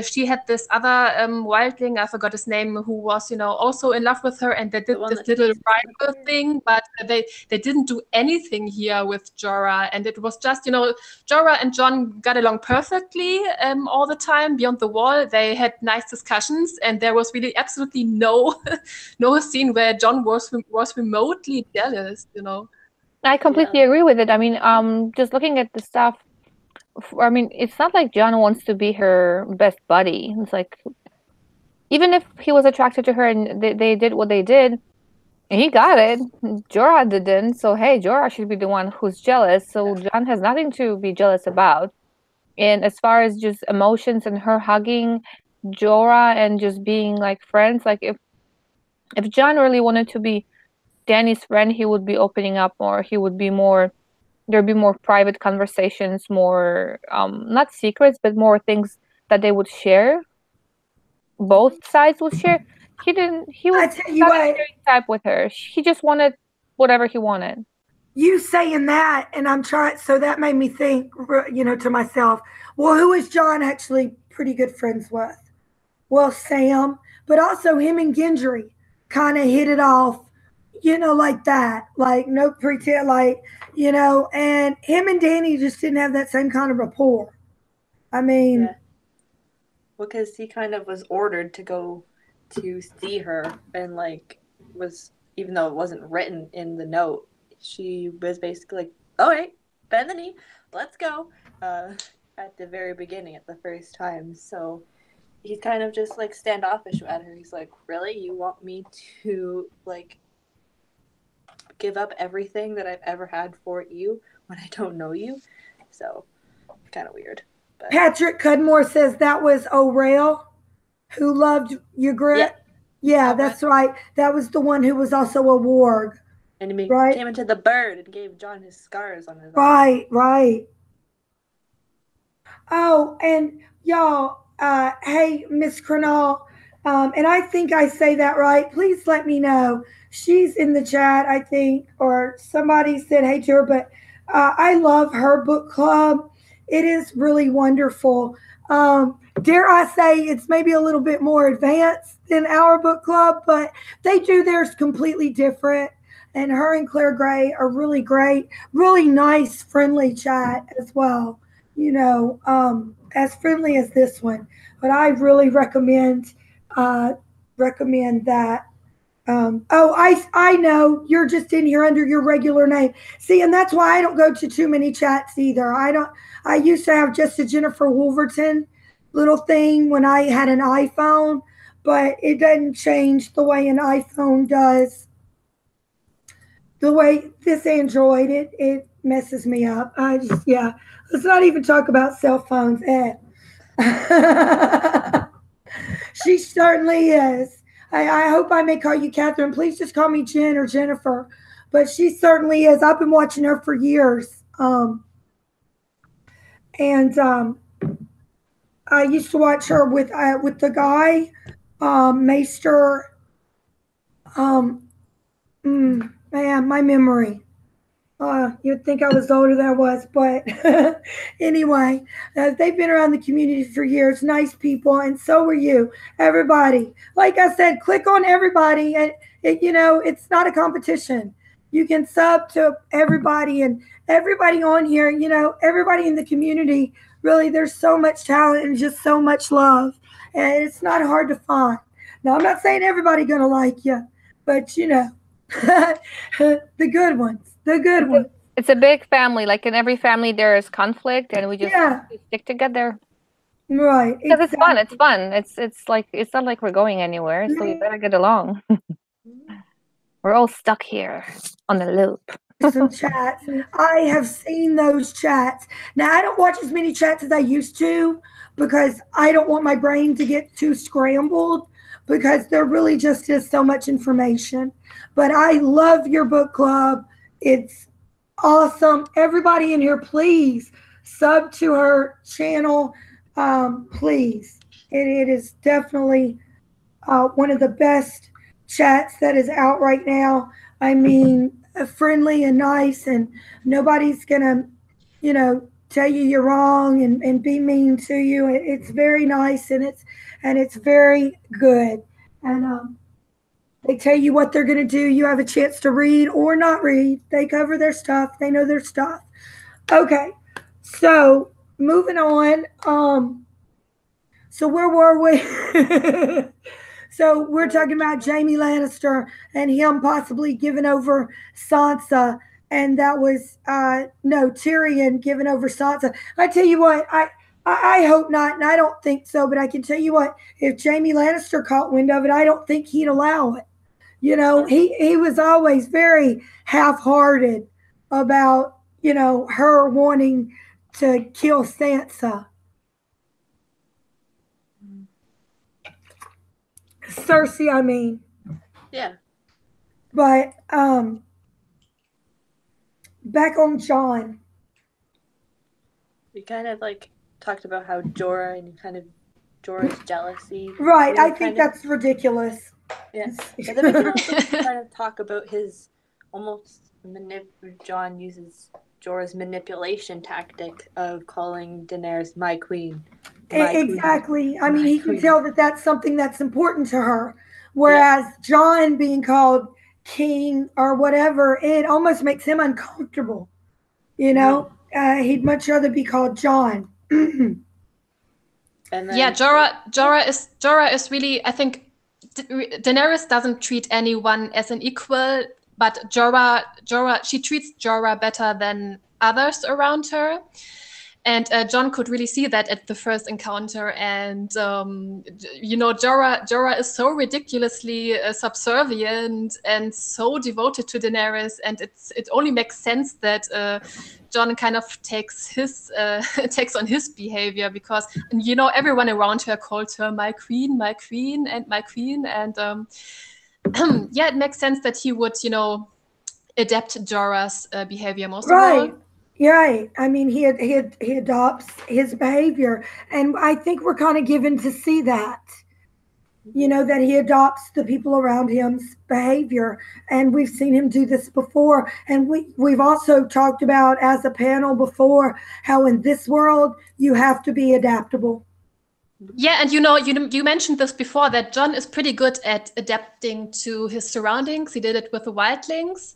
She had this other wildling, I forgot his name, who was, you know, also in love with her, and they did this little rival thing, but they didn't do anything here with Jorah, and it was just, you know, Jorah and Jon got along perfectly all the time. Beyond the Wall, they had nice discussions, and there was really absolutely no scene where Jon was remotely jealous, you know. I completely agree with it. I mean, just looking at the stuff, I mean, it's not like Jon wants to be her best buddy. It's like, even if he was attracted to her and they did what they did, and he got it, Jorah didn't. So, hey, Jorah should be the one who's jealous. So Jon has nothing to be jealous about. And as far as just emotions and her hugging Jorah and just being like friends, like if Jon really wanted to be Dany's friend, he would be opening up more. He would be more... There'd be more private conversations, more not secrets, but more things that they would share. Both sides would share. He didn't. He was not a sharing type with her. He just wanted whatever he wanted. You saying that, and I'm trying. So that made me think, you know, to myself, well, who is Jon actually pretty good friends with? Well, Sam, but also him and Gendry kind of hit it off. You know, like that, like no pretend, like, you know, and him and Dany just didn't have that same kind of rapport. I mean, because he kind of was ordered to go to see her, and like was, even though it wasn't written in the note, she was basically like, all right, bend the knee, let's go, at the very beginning, at the first time. So he's kind of just like standoffish at her. He's like, really, you want me to like give up everything that I've ever had for you when I don't know you? So kind of weird. But. Patrick Cudmore says that was O'Rail who loved Ygritte. Yeah, that's right. That was the one who was also a warg. And he came into the bird and gave Jon his scars on his arm. Right. Oh, and y'all, hey, Miss Crenall, and I think I say that right. Please let me know. She's in the chat, I think, or somebody said hey to her, but I love her book club. It is really wonderful. Dare I say it's maybe a little bit more advanced than our book club, but they do theirs completely different. And her and Claire Gray are really great, really nice, friendly chat as well. You know, as friendly as this one. But I really recommend that. I know you're just in here under your regular name. See, and that's why I don't go to too many chats either. I used to have just a Jennifer Wolverton little thing when I had an iPhone, but it doesn't change the way an iPhone does the way this Android, it messes me up. I just, yeah. Let's not even talk about cell phones. She certainly is. I hope I may call you Catherine. Please just call me Jen or Jennifer. But she certainly is. I've been watching her for years. I used to watch her with the guy, Maester. Man, my memory. You'd think I was older than I was, but anyway, they've been around the community for years. Nice people, and so are you, everybody. Like I said, click on everybody, and it's not a competition. You can sub to everybody, and everybody on here. Everybody in the community. Really, there's so much talent and just so much love, and it's not hard to find. Now, I'm not saying everybody gonna like you, but the good ones. The good one. It's a big family. Like in every family, there is conflict, and we just stick together. Right. Because it's fun. It's fun. It's like it's not like we're going anywhere. So you better get along. We're all stuck here on the loop. Some chats. I have seen those chats. Now I don't watch as many chats as I used to because I don't want my brain to get too scrambled because there really just is so much information. But I love your book club. It's awesome. Everybody in here, please sub to her channel. Please. It is definitely one of the best chats that is out right now. I mean, friendly and nice, and nobody's going to, tell you you're wrong and be mean to you. It's very nice, and it's very good. And they tell you what they're going to do. You have a chance to read or not read. They cover their stuff. They know their stuff. Okay. So moving on. So where were we? So we're talking about Jaime Lannister and him possibly giving over Sansa. And that was, Tyrion giving over Sansa. I tell you what, I hope not, and I don't think so. But I can tell you what, if Jaime Lannister caught wind of it, I don't think he'd allow it. He was always very half-hearted about, her wanting to kill Sansa. Cersei, I mean. Yeah. But back on Jon. We kind of talked about how Jorah and kind of Jorah's jealousy. Right, I think that's ridiculous. Yeah, but then we can also kind of talk about his almost Jon uses Jorah's manipulation tactic of calling Daenerys my queen. Exactly. I mean, he can tell that that's something that's important to her, whereas Jon being called king or whatever, it almost makes him uncomfortable. He'd much rather be called Jon. And then, Jorah is really, I think. Daenerys doesn't treat anyone as an equal, but she treats Jorah better than others around her. And Jon could really see that at the first encounter. And, Jorah is so ridiculously subservient and so devoted to Daenerys. And it only makes sense that Jon kind of takes on his behavior because, everyone around her calls her my queen, and my queen. And it makes sense that he would, adapt Jorah's behavior most of all. Right. I mean, he adopts his behavior, and I think we're kind of given to see that, that he adopts the people around him's behavior, and we've seen him do this before. And we've also talked about as a panel before how in this world you have to be adaptable. Yeah, and you mentioned this before that Jon is pretty good at adapting to his surroundings. He did it with the wildlings,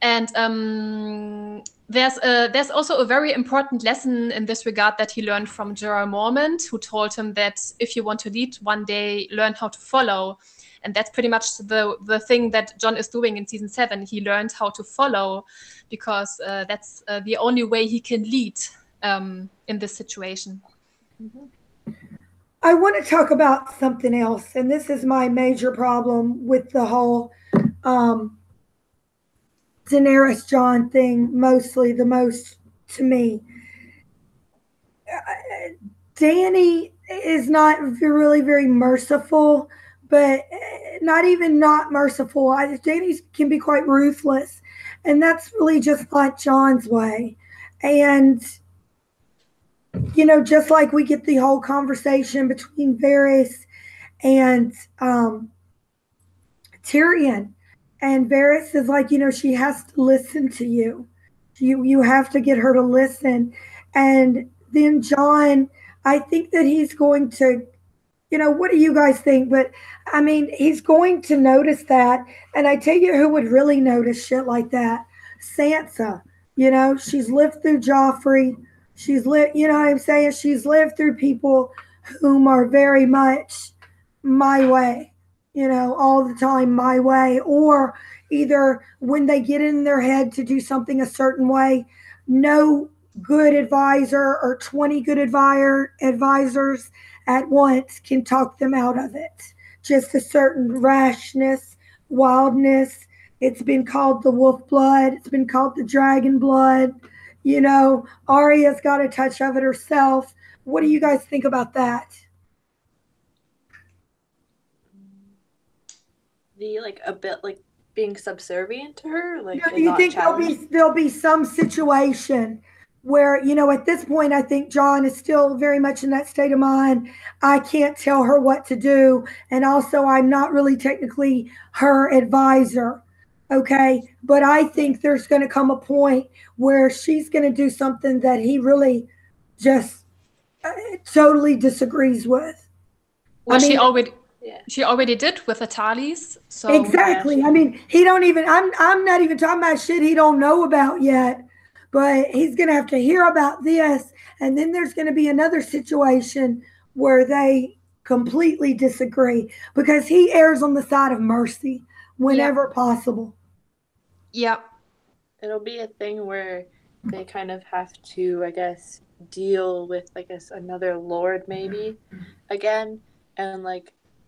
and there's also a very important lesson in this regard that he learned from Jorah Mormont, who told him that if you want to lead one day, learn how to follow. And that's pretty much the thing that Jon is doing in season 7. He learned how to follow because that's the only way he can lead in this situation. Mm-hmm. I want to talk about something else, and this is my major problem with the whole Daenerys Jon thing mostly the most to me. Dany is not really very merciful, but not even not merciful. Dany can be quite ruthless, and that's really just not Jon's way. And just like we get the whole conversation between Varys and Tyrion, and Varys is like, she has to listen to you. You have to get her to listen. And then Jon, I think that he's going to, what do you guys think? But I mean, he's going to notice that. And I tell you who would really notice shit like that? Sansa. She's lived through Joffrey. She's lived, what I'm saying? She's lived through people whom are very much my way, all the time my way. Or either when they get in their head to do something a certain way, no good advisor or 20 good advisors at once can talk them out of it. Just a certain rashness, wildness. It's been called the wolf blood. It's been called the dragon blood. Arya's got a touch of it herself. What do you guys think about that? A bit being subservient to her? Do you think there'll be some situation where, at this point, I think Jon is still very much in that state of mind. I can't tell her what to do. And also, I'm not really technically her advisor. Okay. But I think there's going to come a point where she's going to do something that he really just totally disagrees with. Well, she already did with the Tarlys. So exactly. I mean, he don't even, I'm not even talking about shit he don't know about yet. But he's going to have to hear about this. And then there's going to be another situation where they completely disagree because he errs on the side of mercy whenever possible. Yeah. It'll be a thing where they kind of have to, I guess, deal with, another lord maybe again. And,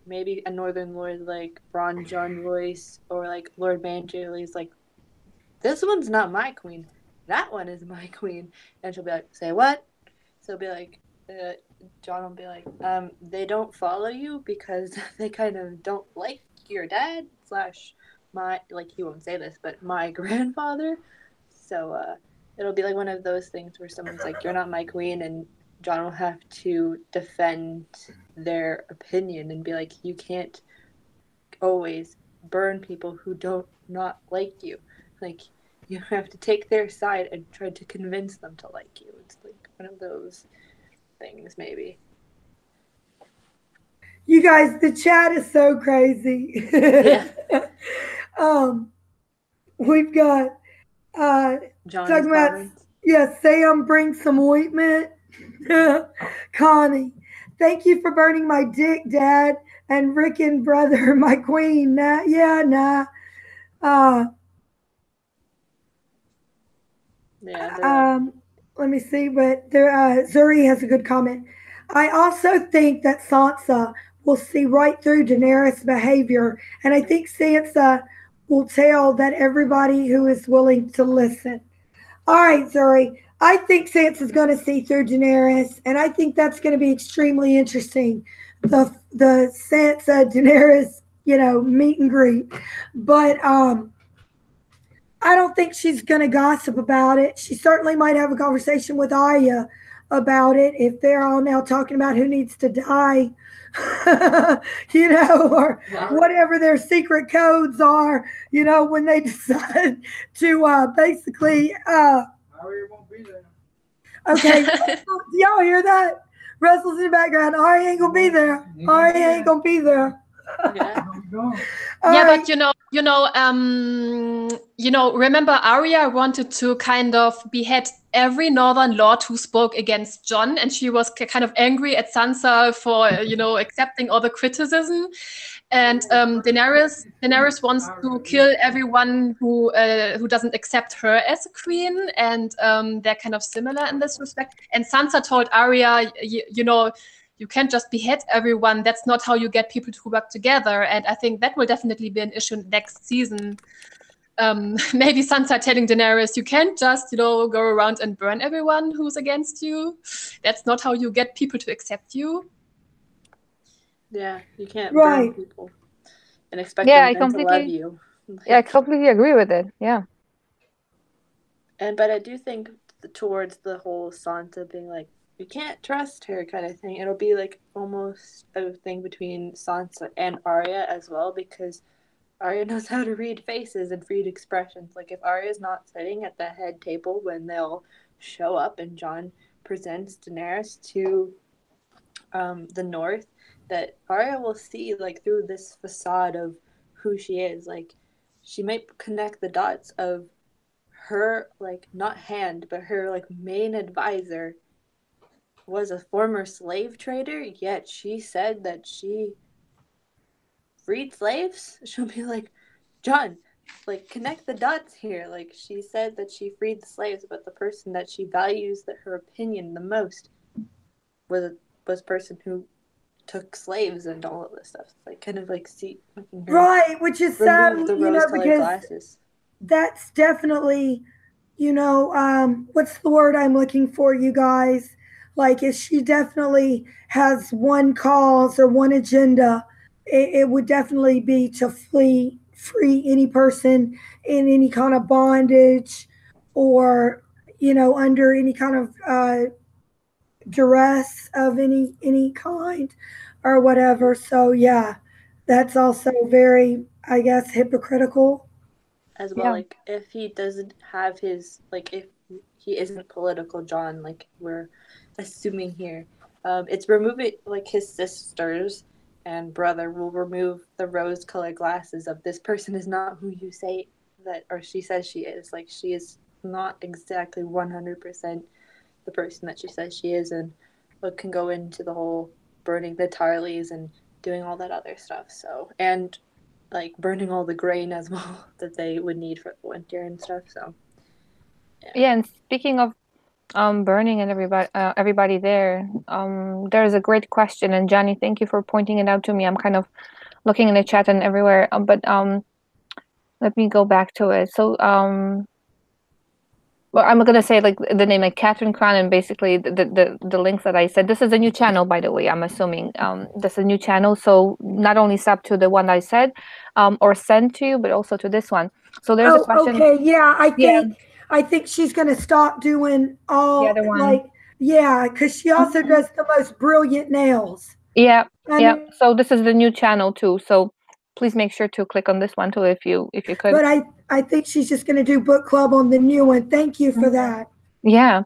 maybe a northern lord like Bronn Jon Royce or, Lord Manjay's this one's not my queen. That one is my queen. And she'll be like, say what? So it'll be like, Jon will be like, they don't follow you because they kind of don't like your dad / my, he won't say this, but my grandfather. So it'll be one of those things where someone's like, you're not my queen, and Jon will have to defend their opinion and be like, you can't always burn people who don't not like you. You have to take their side and try to convince them to like you. It's one of those things, maybe. You guys, the chat is so crazy. Yeah. We've got talking about, Sam brings some ointment. Connie, thank you for burning my dick, Dad, and Rick and brother, my queen. Let me see, but Zuri has a good comment. I also think that Sansa will see right through Daenerys' behavior, and I think Sansa will tell that everybody who is willing to listen. All right, Zuri, I think Sansa's going to see through Daenerys, and I think that's going to be extremely interesting. The Sansa Daenerys, meet and greet, but I don't think she's going to gossip about it. She certainly might have a conversation with Arya about it if they're all now talking about who needs to die, or whatever their secret codes are, when they decide to basically. Arya won't be there. Okay. Do y'all hear that? Russell's in the background. Arya ain't going to be there. Arya ain't going to be there. Yeah. But remember Arya wanted to kind of behead every northern lord who spoke against Jon, and she was kind of angry at Sansa for accepting all the criticism. And Daenerys wants to kill everyone who doesn't accept her as a queen, and they're kind of similar in this respect. And Sansa told Arya, you can't just behead everyone. That's not how you get people to work together. And I think that will definitely be an issue next season. maybe Sansa telling Daenerys, you can't just, go around and burn everyone who's against you. That's not how you get people to accept you. Yeah, you can't Right. burn people and expect them then to love you. Yeah, I completely agree with it. Yeah. But I do think towards the whole Sansa being like, you can't trust her kind of thing, it'll be like almost a thing between Sansa and Arya as well, because Arya knows how to read faces and read expressions. Like, if Arya's not sitting at the head table when they'll show up and Jon presents Daenerys to the North, that Arya will see, like, through this facade of who she is. Like, she might connect the dots of her, like, not hand, but her, like, main advisor was a former slave trader, yet she said that she freed slaves. She'll be like, Jon, like, connect the dots here. Like, she said that she freed the slaves, but the person that she values that her opinion the most was a person who took slaves and all of this stuff. Like, kind of like right, which is sad, remove the rose-colored because glasses. That's definitely, what's the word I'm looking for, you guys? Like, if she definitely has one cause or one agenda, it would definitely be to free any person in any kind of bondage, or, under any kind of duress of any kind or whatever. So yeah, that's also very, I guess, hypocritical. As well, like, if he doesn't have his, like, if he isn't political Jon, like we're assuming here, it's removing, like, his sisters and brother will remove the rose-colored glasses of this person is not who you say that, or she says she is. Like, she is not exactly 100% the person that she says she is, and what can go into the whole burning the Tarleys and doing all that other stuff. So, and like burning all the grain as well that they would need for winter and stuff. So yeah, and speaking of burning and everybody there, there's a great question, and Johnny, thank you for pointing it out to me. I'm kind of looking in the chat and everywhere, but let me go back to it. So well, I'm gonna say like the name, like Catherine Crown, and basically the links that I said. This is a new channel, by the way. I'm assuming this is a new channel, so not only sub to the one I said, or send to you, but also to this one. So there's a question. Okay, yeah, I think she's gonna stop doing all the other one. Like, yeah, because she also does the most brilliant nails. Yeah, So this is the new channel too. So please make sure to click on this one too if you could. But I think she's just going to do book club on the new one. Thank you for that. Yeah.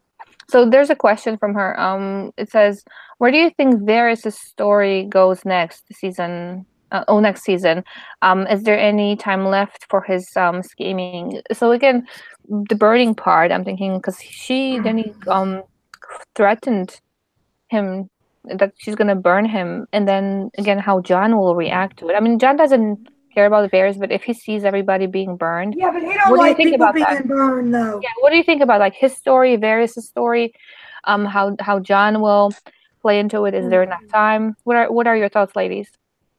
So there's a question from her. It says, where do you think Varys' story goes next season? Next season. Is there any time left for his scheming? So again, the burning part, I'm thinking, because he threatened him that she's gonna burn him, and then again how Jon will react to it. I mean, Jon doesn't care about Varys, but if he sees everybody being burned, yeah, but he don't like people being burned, though. Yeah, what do you think about like his story, Varys' story, how Jon will play into it? Is there enough time? What are your thoughts, ladies?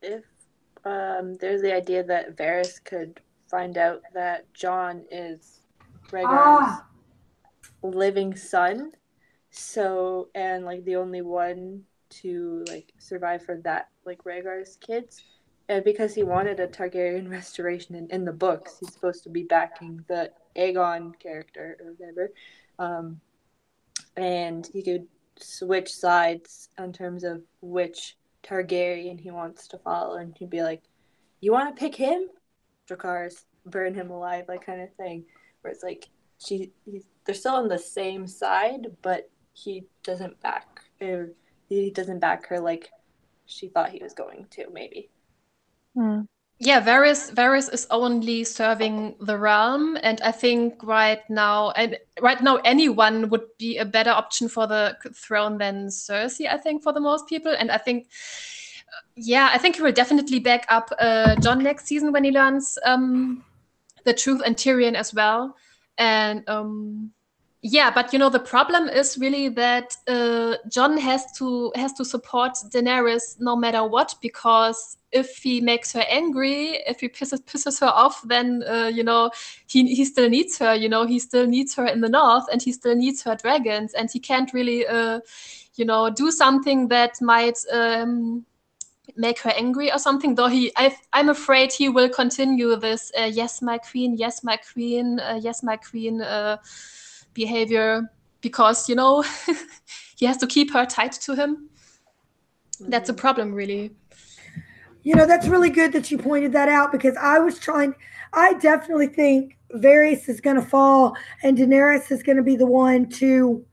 If there's the idea that Varys could find out that Jon is Rhaegar's living son, so, and like the only one to like survive for that, like Rhaegar's kids, and because he wanted a Targaryen restoration in the books, he's supposed to be backing the Aegon character or whatever, and he could switch sides in terms of which Targaryen he wants to follow, and he'd be like, you want to pick him? Dracarys, burn him alive, like kind of thing, where it's like they're still on the same side, but he doesn't back her like she thought he was going to, maybe. Yeah, Varys is only serving the realm, and I think right now anyone would be a better option for the throne than Cersei, I think, for the most people. And I think he will definitely back up Jon next season when he learns the truth, and Tyrion as well. And Yeah, but the problem is really that Jon has to support Daenerys no matter what, because if he makes her angry, if he pisses her off, then he still needs her. He still needs her in the north, and he still needs her dragons, and he can't really do something that might make her angry or something. Though I'm afraid he will continue this yes my queen, yes my queen, yes my queen behavior, because he has to keep her tied to him. That's a problem, really. That's really good that you pointed that out, because I definitely think Varys is going to fall and Daenerys is going to be the one to,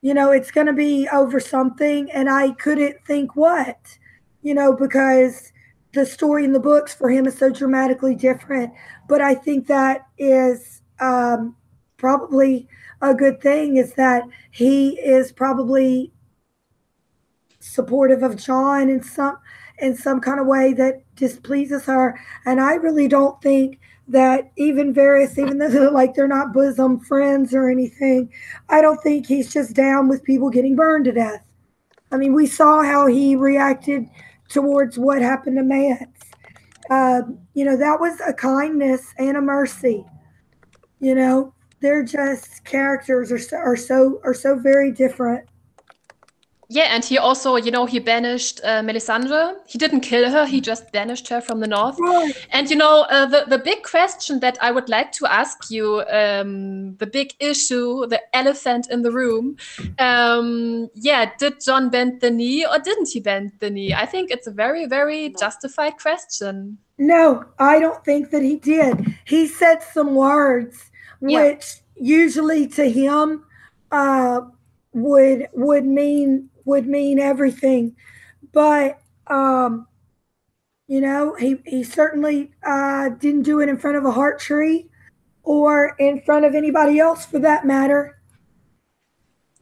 it's going to be over something, and I couldn't think what, because the story in the books for him is so dramatically different. But I think that is probably a good thing, is that he is probably supportive of Jon in some kind of way that displeases her. And I really don't think that even Varys, even though they're not bosom friends or anything, I don't think he's just down with people getting burned to death. I mean, we saw how he reacted towards what happened to Mance. That was a kindness and a mercy. They're just characters are so very different. Yeah, and he also, he banished Melisandre. He didn't kill her, he just banished her from the north. Right. And, the big question that I would like to ask you, the big issue, the elephant in the room, did Jon bend the knee or didn't he bend the knee? I think it's a very, very justified question. No, I don't think that he did. He said some words, which usually to him would mean everything, but he certainly didn't do it in front of a heart tree or in front of anybody else for that matter.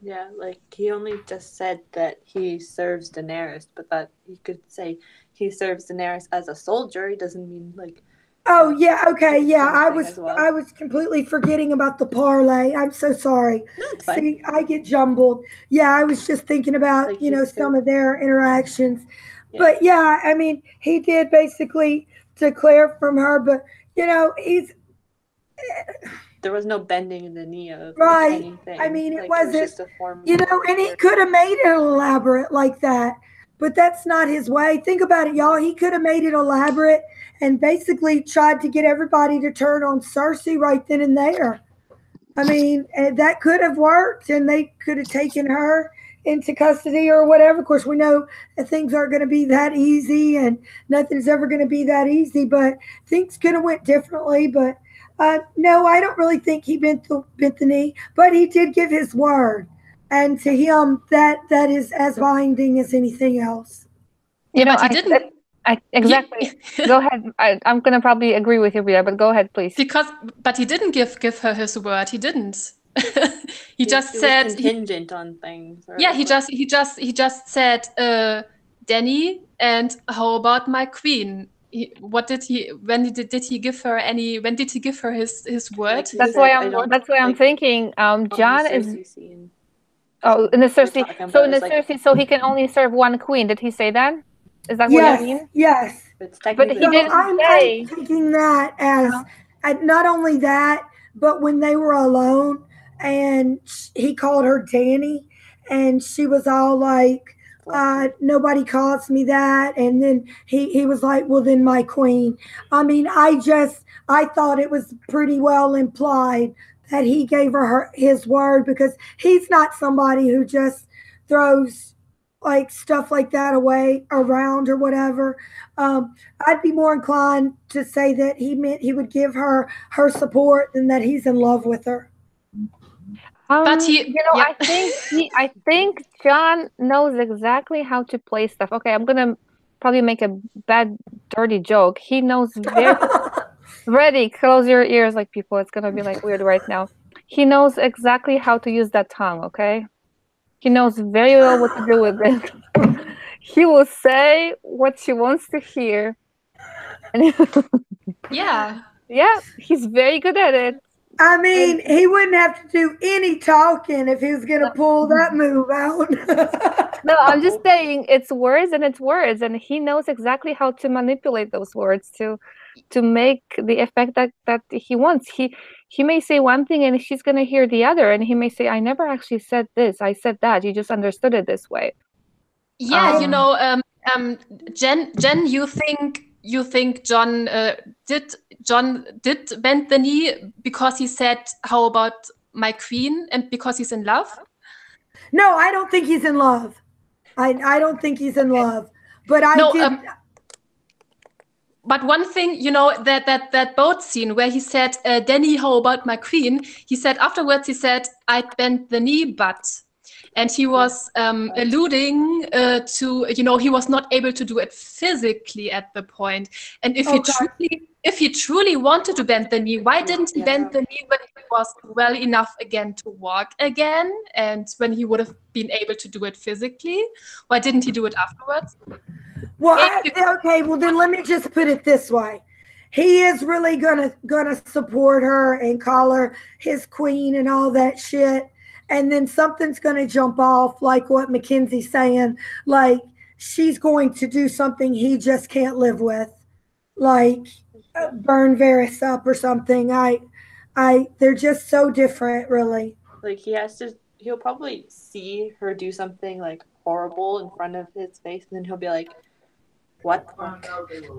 Yeah, he only just said that he serves Daenerys, but that he could say he serves Daenerys as a soldier. He doesn't mean Oh yeah, okay, yeah. I was completely forgetting about the parlay. I'm so sorry. No, it's fine. See, I get jumbled. Yeah, I was just thinking about some of their interactions. Yeah. But yeah, I mean, he did basically declare from her, but he's. There was no bending in the knee of anything. I mean, it wasn't. It was just a form. And he could have made it elaborate like that, but that's not his way. Think about it, y'all. He could have made it elaborate and basically tried to get everybody to turn on Cersei right then and there. I mean, that could have worked, and they could have taken her into custody or whatever. Of course, we know that things aren't going to be that easy, and nothing's ever going to be that easy, but things could have went differently. But no, I don't really think he bent the knee, but he did give his word. And to him, that is as binding as anything else. But he didn't. Exactly. Go ahead. I'm going to probably agree with you, Rita, but go ahead, please. But he didn't give her his word. He didn't. he just said contingent on things. Yeah, he just said, Dany, and how about my queen? When did he give her his word? That's why I'm thinking. Jon is. Oh, in the Cersei. So in the Cersei, so he can only serve one queen. Did he say that? Is that what you mean? Yes. But he didn't say. I'm taking that as not only that, but when they were alone and he called her Dany, and she was all like, nobody calls me that. And then he was like, well, then my queen. I mean, I thought it was pretty well implied that he gave her his word, because he's not somebody who just throws stuff like that away around or whatever. I'd be more inclined to say that he meant he would give her support than that he's in love with her. But I think Jon knows exactly how to play stuff. Okay, I'm gonna probably make a bad, dirty joke. He knows very. Ready, close your ears, people. It's gonna be weird right now. He knows exactly how to use that tongue. Okay. He knows very well what to do with it. He will say what she wants to hear. Yeah. Yeah, he's very good at it. I mean, he wouldn't have to do any talking if he was going to pull that move out. No, I'm just saying it's words, and he knows exactly how to manipulate those words to make the effect that he wants. He may say one thing and she's going to hear the other, and he may say, I never actually said this, I said that, you just understood it this way. Yeah, Jen, you think John did bend the knee because he said, how about my queen, and because he's in love? No, I don't think he's in love. I don't think he's in love. But but one thing, that boat scene where he said, Danny, how about my queen? He said afterwards, I bent the knee, but. And he was alluding to, he was not able to do it physically at the point. And if he truly wanted to bend the knee, why didn't he bend the knee when he was well enough again to walk again? And when he would have been able to do it physically? Why didn't he do it afterwards? Well, well then let me just put it this way. He is really gonna support her and call her his queen and all that shit. And then something's going to jump off, like what Mackenzie's saying, like she's going to do something he just can't live with, like burn Varys up or something. They're just so different, really. Like he'll probably see her do something like horrible in front of his face, and then he'll be like, what the fuck?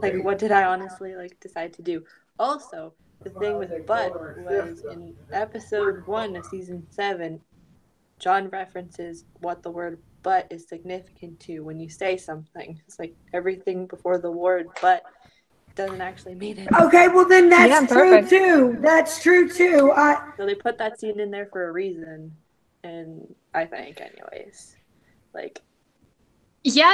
Like, what did I honestly decide to do? Also, the thing with Butt was in episode 1 of season 7, John references what the word but is significant to when you say something. It's like everything before the word but doesn't actually mean it. Okay, well then that's true too. That's true too. So they put that scene in there for a reason, and I think anyways. Yeah,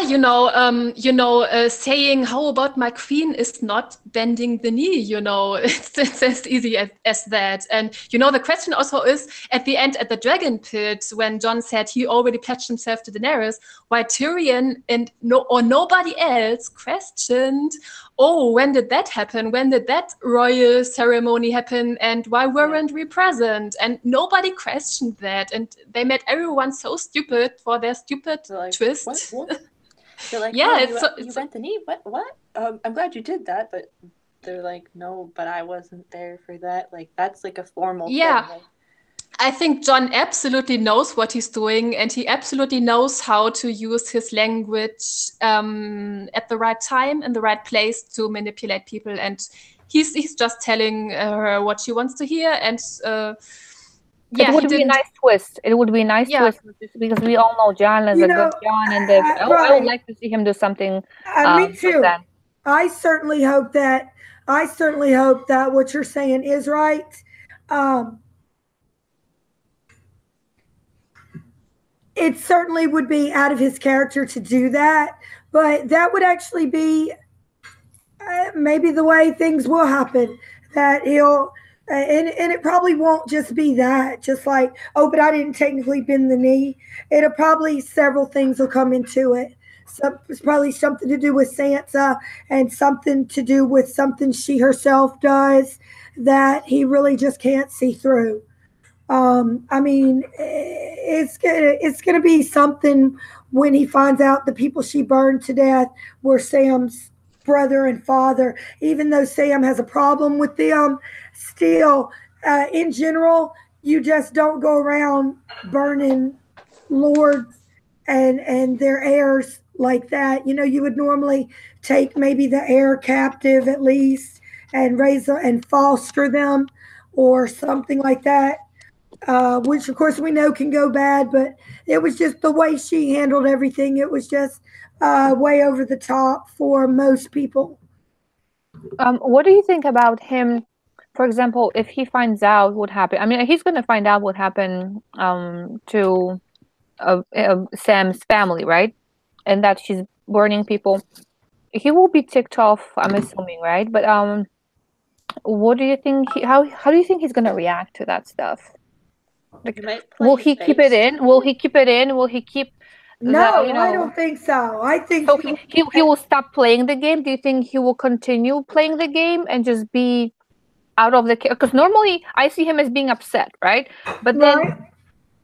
saying how about my queen is not bending the knee, it's as easy as that. And, the question also is at the end at the dragon pit, when Jon said he already pledged himself to Daenerys, why Tyrion and nobody else questioned, when did that happen? When did that royal ceremony happen? And why weren't we present? And nobody questioned that. And they made everyone so stupid for their stupid twist. What? They're like, yeah, you bent the knee? What? I'm glad you did that, but they're like, no, but I wasn't there for that. Like, that's like a formal thing. Like, I think Jon absolutely knows what he's doing, and he absolutely knows how to use his language at the right time and the right place to manipulate people. And he's just telling her what she wants to hear. And it would be a nice twist. It would be a nice twist because we all know Jon is a good Jon, and I would like to see him do something. Me too. I certainly hope that what you're saying is right. It certainly would be out of his character to do that, but that would actually be maybe the way things will happen. That he'll. And it probably won't just be that, just like, but I didn't technically bend the knee. It'll probably, several things will come into it. So it's probably something to do with Sansa and something to do with something she herself does that he really just can't see through. I mean, it's gonna be something when he finds out the people she burned to death were Sam's brother and father. Even though Sam has a problem with them, still, in general, you just don't go around burning lords and their heirs like that. You would normally take maybe the heir captive at least and raise them and foster them or something like that, which of course we know can go bad, but it was just the way she handled everything. It was just way over the top for most people. What do you think about him? For example, if he finds out what happened, I mean, he's going to find out what happened to Sam's family, right? And that she's burning people. He will be ticked off, I'm assuming, right? But what do you think? How do you think he's going to react to that stuff? Like, will he keep it in? Will he keep it in? Will he keep? No, I don't think so. I think so. He will stop playing the game. Do you think he will continue playing the game and just be out of the, because normally I see him as being upset, right? But then Right.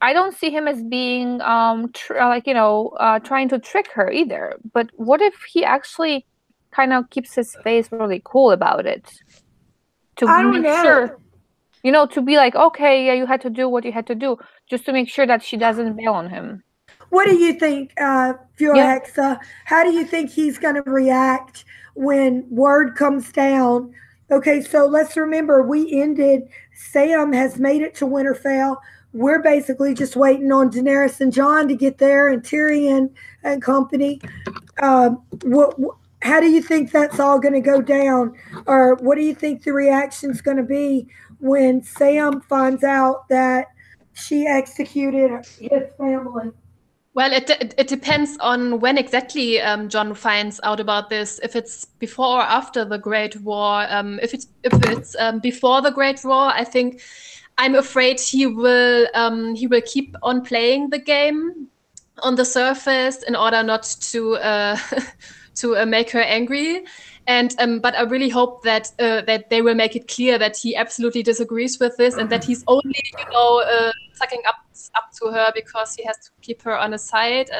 I don't see him as being trying to trick her either. But what if he actually kind of keeps his face really cool about it, to I don't make know. sure, to be like, okay, yeah, you had to do what you had to do, just to make sure that she doesn't bail on him. What do you think, Hexa? How do you think he's going to react when word comes down? Okay, so let's remember Sam has made it to Winterfell. We're basically just waiting on Daenerys and Jon to get there, and Tyrion and company. How do you think that's all going to go down? Or what do you think the reaction's going to be when Sam finds out that she executed his family? Well, it depends on when exactly Jon finds out about this. If it's before or after the Great War. If it's before the Great War, I'm afraid he will keep on playing the game on the surface in order not to to make her angry. And but I really hope that that they will make it clear that he absolutely disagrees with this, and that he's only sucking up to her because he has to keep her on his side.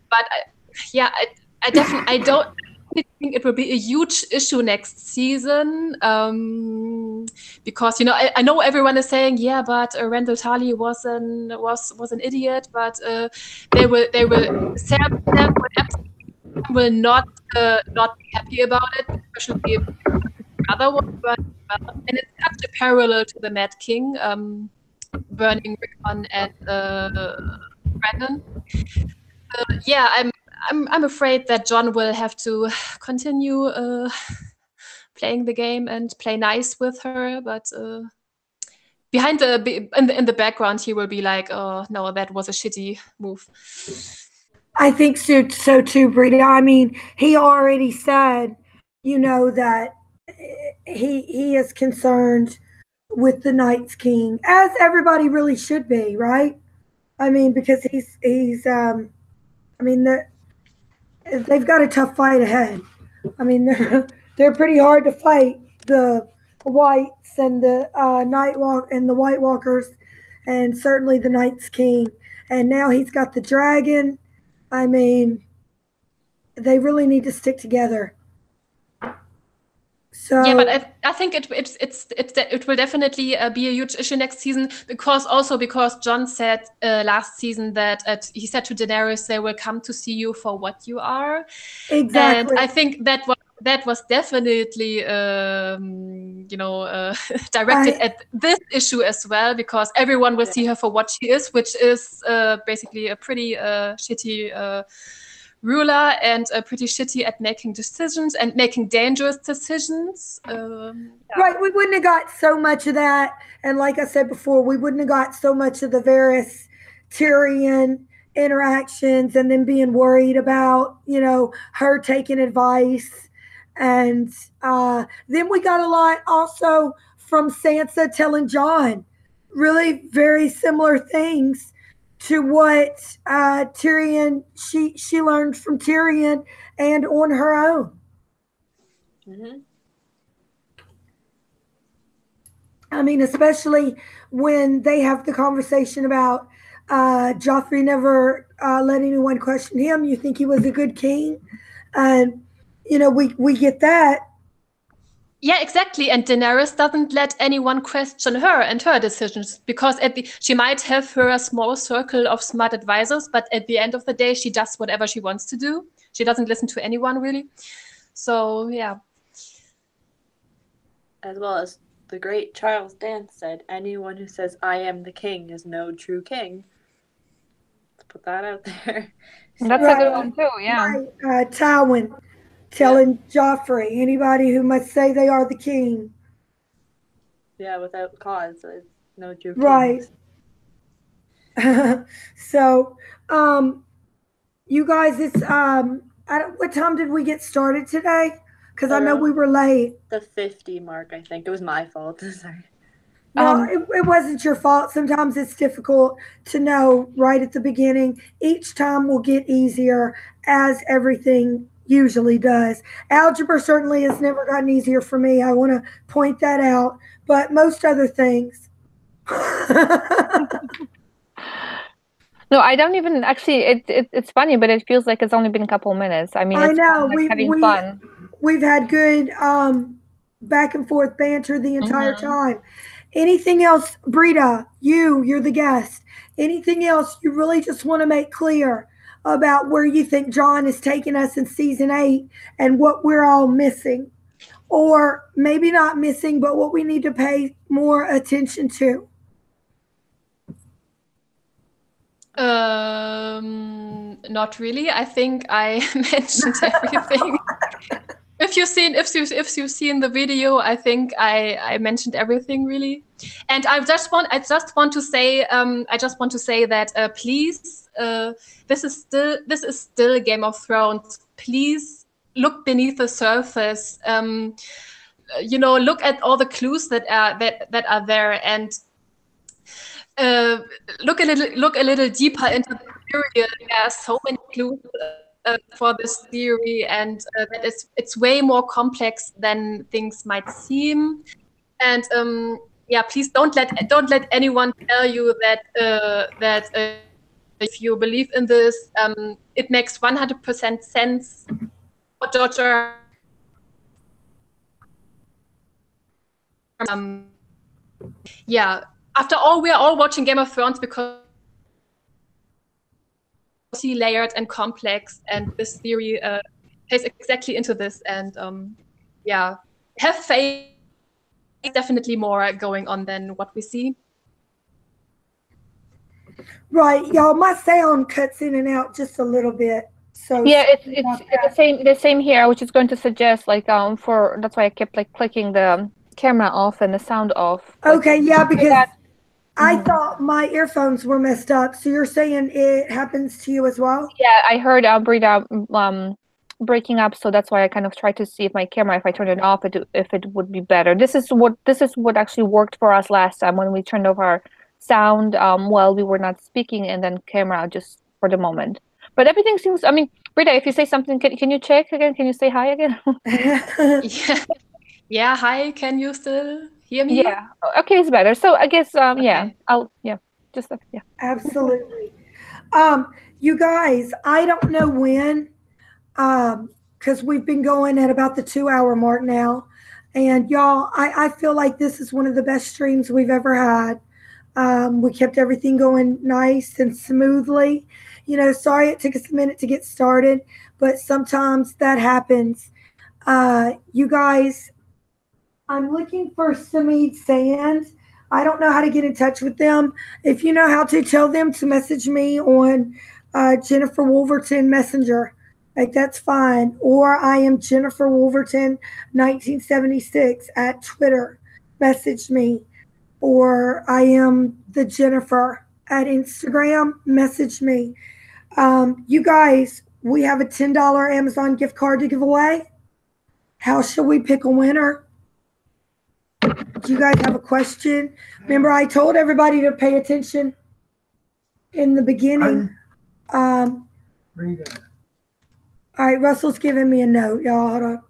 But I definitely don't think it will be a huge issue next season, because I know everyone is saying, yeah, but Randall Tarly was an idiot, but Sam will not be happy about it, especially if the other one burned well. And it's such a parallel to the Mad King burning Rickon and Brandon. I'm afraid that Jon will have to continue playing the game and play nice with her, but in the background he will be like, oh no, that was a shitty move. I think so too, Brita. I mean, he already said, that he is concerned with the Night's King, as everybody really should be, right? I mean, because they've got a tough fight ahead. I mean, they're pretty hard to fight, the Whites and the the White Walkers, and certainly the Night's King. And now he's got the dragon. I mean, they really need to stick together. So yeah, but I think it will definitely be a huge issue next season, because Jon said last season that he said to Daenerys, they will come to see you for what you are. Exactly. And I think that was definitely directed at this issue as well, because everyone will see her for what she is, which is basically a pretty shitty ruler, and pretty shitty at making decisions and making dangerous decisions. Right, we wouldn't have got so much of that, and like I said before, we wouldn't have got so much of the Varys Tyrion interactions, and then being worried about her taking advice. And then we got a lot also from Sansa telling Jon really very similar things to what Tyrion she learned from Tyrion and on her own. Mm-hmm. I mean, especially when they have the conversation about Joffrey never let anyone question him. You think he was a good king? And we get that. Yeah, exactly. And Daenerys doesn't let anyone question her and her decisions, because she might have her small circle of smart advisors, but at the end of the day, she does whatever she wants to do. She doesn't listen to anyone, really. So, yeah. As well as the great Charles Dance said, anyone who says, I am the king is no true king. Let's put that out there. That's a good one too, yeah. Right. Tywin telling Joffrey, anybody who must say they are the king. Yeah, without cause, no true king. Right. So, you guys, it's what time did we get started today? Because I know we were late. The 50 mark, I think. It was my fault. Sorry. No, it wasn't your fault. Sometimes it's difficult to know right at the beginning. Each time will get easier, as everything usually does. Algebra certainly has never gotten easier for me. I want to point that out. But most other things. No, I don't even actually. It's funny, but it feels like it's only been a couple minutes. I mean, I it's know. fun, like, having fun. We've had good back and forth banter the entire time. Anything else, Brita? You're the guest. Anything else you really just want to make clear about where you think John is taking us in season 8 and what we're all missing? Or maybe not missing, but what we need to pay more attention to? Not really. I think I mentioned everything. If you've seen the video, I think I mentioned everything really. And I just want to say that please, this is still Game of Thrones. Please look beneath the surface. Look at all the clues that are there, and look a little deeper into the theory. There are so many clues for this theory, and that it's way more complex than things might seem. And please don't let anyone tell you that if you believe in this, it makes 100% sense for George R. After all, we are all watching Game of Thrones because it's layered and complex, and this theory plays exactly into this. And have faith. There's definitely more going on than what we see. Right, y'all. My sound cuts in and out just a little bit. So yeah, it's the same here. I was just going to suggest that's why I kept clicking the camera off and the sound off. Okay, because I thought my earphones were messed up. So you're saying it happens to you as well? Yeah, I heard Brita breaking up, so that's why I kind of tried to see if my camera, if I turned it off, if it would be better. This is what actually worked for us last time when we turned off our sound while we were not speaking, and then camera just for the moment. But everything seems. I mean, Brita, if you say something, can you check again? Can you say hi again? Yeah. Hi. Can you still hear me? Yeah. Okay, it's better. So I guess Okay. Absolutely. You guys, I don't know when, because we've been going at about the 2-hour mark now, and y'all, I feel like this is one of the best streams we've ever had. We kept everything going nice and smoothly. Sorry it took us a minute to get started, but sometimes that happens. You guys, I'm looking for Samid Sand. I don't know how to get in touch with them. If you know how to, tell them to message me on Jennifer Wolverton Messenger. That's fine. Or I am Jennifer Wolverton 1976 at Twitter. Message me. Or I am the Jennifer at Instagram. Message me. You guys, we have a $10 Amazon gift card to give away. How shall we pick a winner? Do you guys have a question? Remember, I told everybody to pay attention in the beginning. All right, Russell's giving me a note, y'all. Hold on.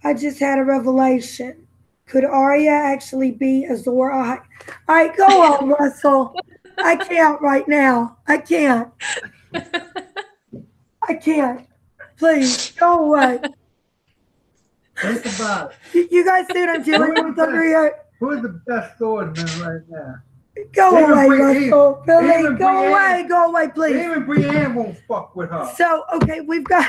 I just had a revelation. Could Arya actually be Azor Ahai? All right, go on, Russell. I can't right now. I can't. Please, go away. Think about it. You guys see what I'm dealing with over here? Who's the best swordsman right now? Go away, Russell. Billy, go away, please. Even Brienne won't fuck with her. So, okay, we've got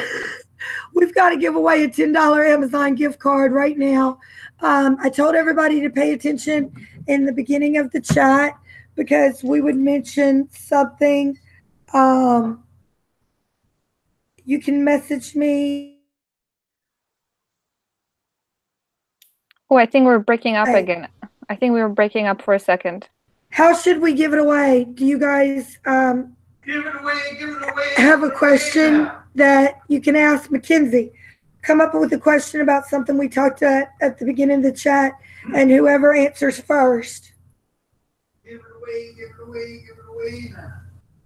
to give away a $10 Amazon gift card right now. I told everybody to pay attention in the beginning of the chat because we would mention something. You can message me. Oh, I think we're breaking up again. I think we were breaking up for a second. How should we give it away? Do you guys give it away. Have a question that you can ask Mackenzie? come up with a question about something we talked at the beginning of the chat, and whoever answers first. Give it away, give it away, give it away now.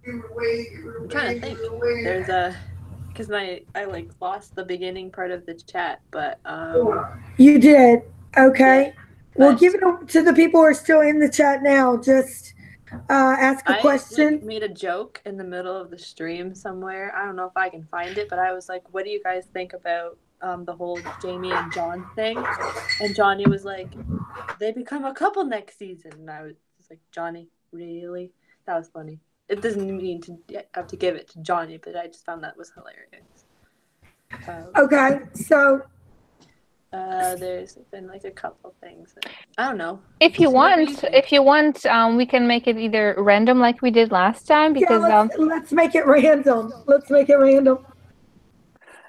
Give it away, give it away. I'm trying to think. There's because I like lost the beginning part of the chat, but you did. Okay. Yeah, Well, give it to the people who are still in the chat now. Just ask a question. I made a joke in the middle of the stream somewhere. I don't know if I can find it, but I was like, "What do you guys think about the whole Jamie and John thing?" And Johnny was like, "They become a couple next season." And I was like, "Johnny, really?" That was funny. It doesn't mean to have to give it to Johnny, but I just found that was hilarious. Okay, so there's been like a couple things. I don't know. If you want, we can make it either random like we did last time because let's make it random. Let's make it random.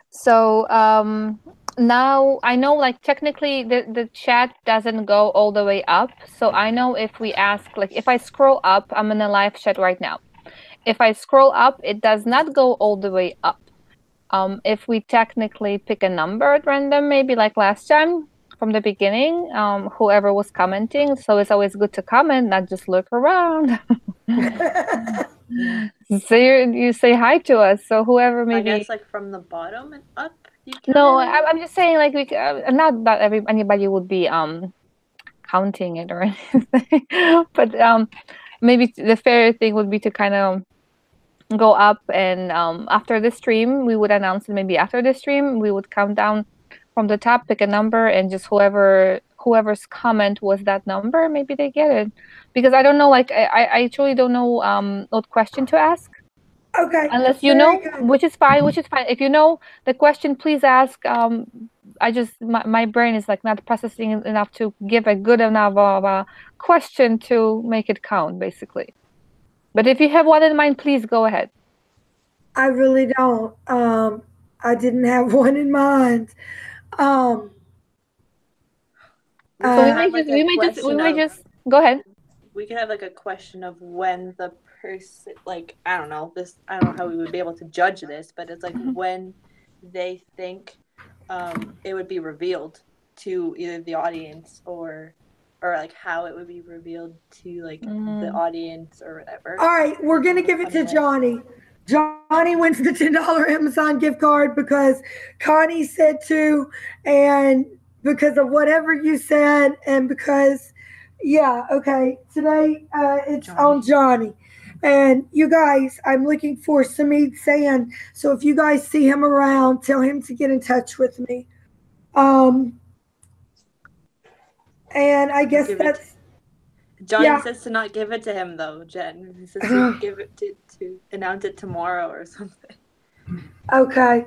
So now I know like technically the chat doesn't go all the way up. So I know if we ask, like if I scroll up, I'm in a live chat right now. If I scroll up, it does not go all the way up. If we technically pick a number at random, maybe like last time from the beginning, whoever was commenting. So it's always good to comment, not just look around. So you say hi to us. So whoever maybe. I guess like from the bottom and up. No, I'm just saying like not that anybody would be counting it or anything, but maybe the fair thing would be to kind of go up and after the stream we would announce it. Maybe after the stream we would count down from the top, pick a number, and just whoever's comment was that number, maybe they get it. Because I don't know, like I truly don't know what question to ask. Okay. Unless you know, which is fine. If you know the question, please ask. I just my brain is like not processing enough to give a good enough of a question to make it count, basically. But if you have one in mind, please go ahead. I really don't. I didn't have one in mind. So we might just go ahead. We could have like a question of when the person, like I don't know how we would be able to judge this, but it's like when they think it would be revealed to either the audience or like how it would be revealed to like the audience or whatever. All right, we're gonna give it to Johnny. Johnny wins the $10 Amazon gift card because Connie said to, and because of whatever you said, and because, yeah, okay, today it's Johnny. On Johnny. And you guys, I'm looking for Samid Sand, so if you guys see him around, tell him to get in touch with me. And I guess that's... Johnny says to not give it to him, though, Jen. He says to give it to announce it tomorrow or something. Okay.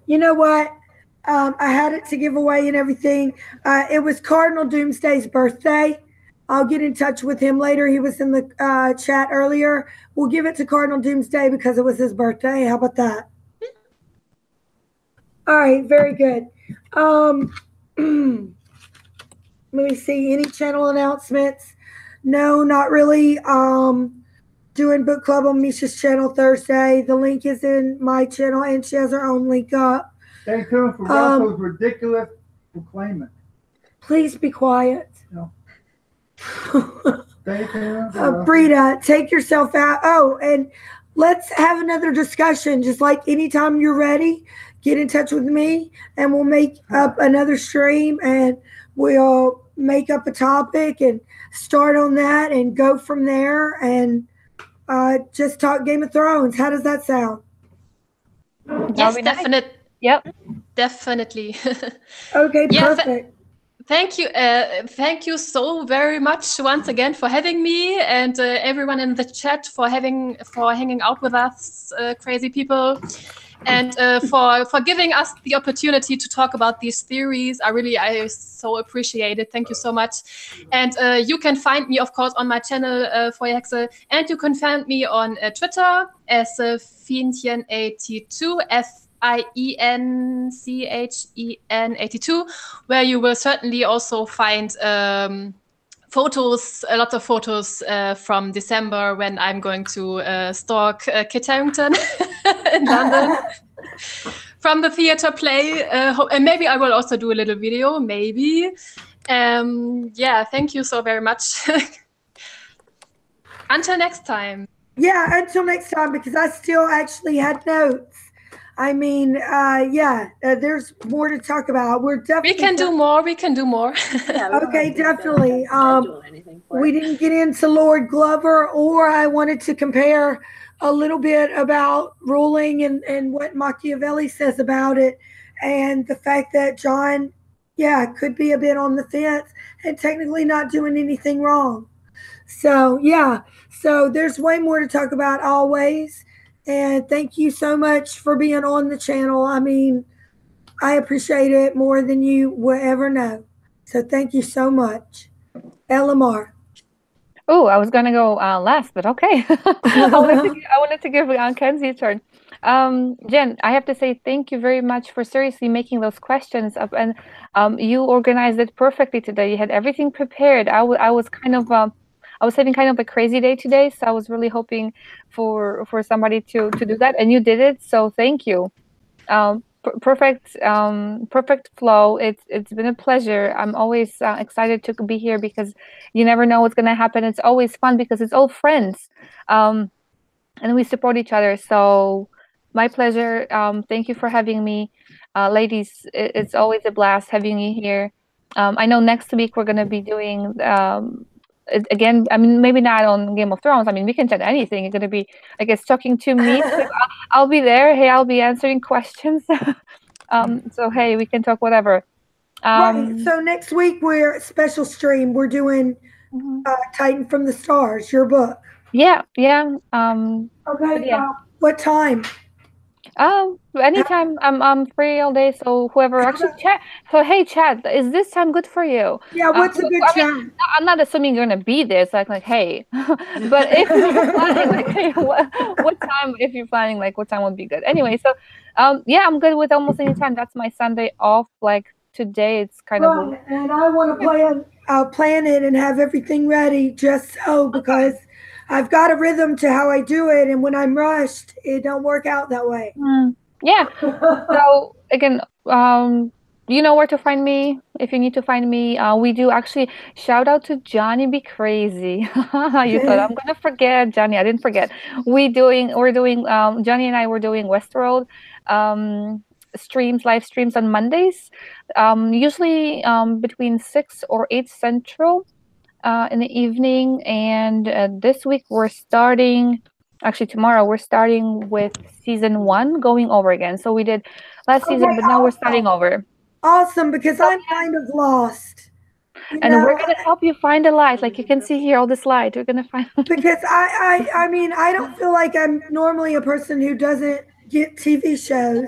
You know what? I had it to give away and everything. It was Cardinal Doomsday's birthday. I'll get in touch with him later. He was in the chat earlier. We'll give it to Cardinal Doomsday because it was his birthday. How about that? All right. Very good. Let me see. Any channel announcements? No, not really. Doing book club on Misha's channel Thursday. The link is in my channel, and she has her own link up. Stay tuned for Russell's ridiculous proclaiming. Please be quiet. No. Stay tuned. Brita, take yourself out. Oh, and let's have another discussion. Just like anytime you're ready, get in touch with me, and we'll make up another stream, and we'll make up a topic and start on that and go from there and just talk Game of Thrones. How does that sound? Yes, definitely. Yep. Definitely. Okay, perfect. Thank you. Thank you so very much once again for having me, and everyone in the chat for hanging out with us, crazy people. And for giving us the opportunity to talk about these theories. I so appreciate it. Thank you so much. And you can find me, of course, on my channel, Feuerhexe. And you can find me on Twitter as Fienchen82, FIENCHEN82, where you will certainly also find photos, lots of photos from December when I'm going to stalk Kit Harington in London. from the theater play. And maybe I will also do a little video, maybe. Yeah, thank you so very much. Until next time. Yeah, until next time, because I still actually had notes. I mean, there's more to talk about. We're definitely we can do more. We can do more. Yeah, okay, definitely. We it. didn't get into Lord Glover, or I wanted to compare a little bit about ruling and what Machiavelli says about it, and the fact that John, could be a bit on the fence and technically not doing anything wrong. So so there's way more to talk about always. And thank you so much for being on the channel. I mean, I appreciate it more than you will ever know. So thank you so much. LMR. Oh, I was going to go last, but okay. I wanted to give Kenzie a turn. Jen, I have to say thank you very much for seriously making those questions up. And you organized it perfectly today. You had everything prepared. I was kind of... I was having kind of a crazy day today, so I was really hoping for somebody to do that, and you did it. So thank you. Perfect flow. It's been a pleasure. I'm always excited to be here because you never know what's gonna happen. It's always fun because it's all friends, and we support each other. So my pleasure. Thank you for having me, ladies. It's always a blast having you here. I know next week we're gonna be doing. Again, I mean, maybe not on Game of Thrones. I mean, we can chat anything. It's going to be, I guess, talking to me. So I'll be there. Hey, I'll be answering questions. So, hey, we can talk whatever. Right. So next week, we're special stream. We're doing Titan from the Stars, your book. Yeah. Okay. What time? Anytime. I'm free all day. So whoever actually chat. So hey, chat. Is this time good for you? Yeah. What's a good time? I'm not assuming you're gonna be there. So like, hey. But if you're planning, like, hey, what time? If you're planning, like, what time would be good? Anyway, so I'm good with almost any time. That's my Sunday off. Like today, it's kind of. And I want to plan it and have everything ready just so because. I've got a rhythm to how I do it, and when I'm rushed, it don't work out that way. Yeah. So again, you know where to find me if you need to find me. We do actually shout out to Johnny Be Crazy. You thought I'm gonna forget Johnny? I didn't forget. We're doing. Johnny and I were doing Westworld live streams on Mondays, usually between 6 or 8 Central. In the evening, and this week tomorrow we're starting with season 1, going over again. So we did last season, but now we're starting over. Awesome, because I'm kind of lost. We're gonna help you find a light. Like you can see here, all this light. We're gonna find. Because I mean, I don't feel like I'm normally a person who doesn't get TV shows.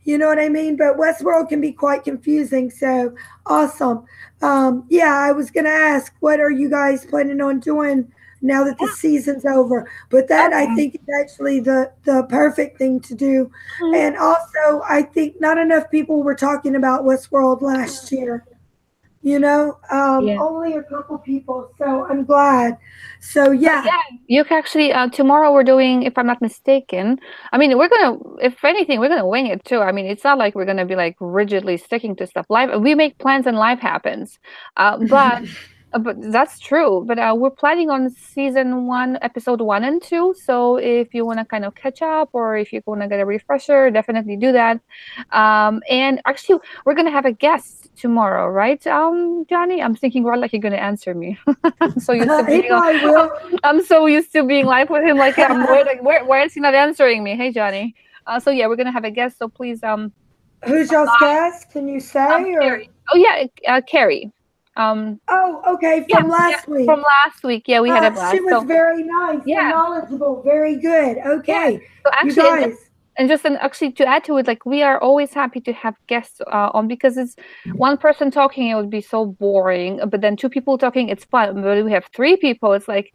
You know what I mean? But Westworld can be quite confusing. So awesome. I was going to ask, what are you guys planning on doing now that the season's over? But that I think is actually the perfect thing to do. And also, I think not enough people were talking about Westworld last year. Only a couple people. So I'm glad. So you can actually tomorrow we're doing, if I'm not mistaken, I mean if anything we're gonna wing it too. I mean it's not like we're gonna be like rigidly sticking to stuff. Live, we make plans and life happens, but that's true. But we're planning on season 1, episode 1 and 2. So if you want to kind of catch up, or if you want to get a refresher, definitely do that. And actually we're gonna have a guest tomorrow, right, Johnny? I'm thinking like you're gonna answer me. I'm so used to being live with him. Like where is he not answering me? Hey, Johnny. So we're gonna have a guest. So please, who's y'all's guest? Can you say? Carrie. Oh yeah, Carrie. Okay. From last week. From last week, we had a blast. She was very nice, knowledgeable, very good. Okay, so actually, you guys. And just actually to add to it, like we are always happy to have guests on, because it's one person talking, it would be so boring. But then 2 people talking, it's fun. But we have 3 people, it's like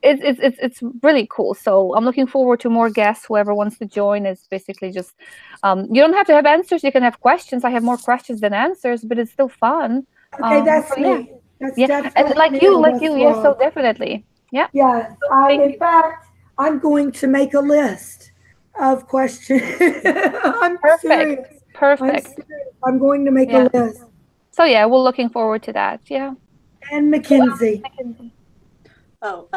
it's really cool. So I'm looking forward to more guests. Whoever wants to join is basically just you don't have to have answers. You can have questions. I have more questions than answers, but it's still fun. Okay, that's me. That's definitely and like you, yes, so definitely, Yes, in fact, I'm going to make a list of questions. I'm serious. Perfect. I'm going to make a list. So yeah, we're looking forward to that. Yeah. And Mackenzie. Oh,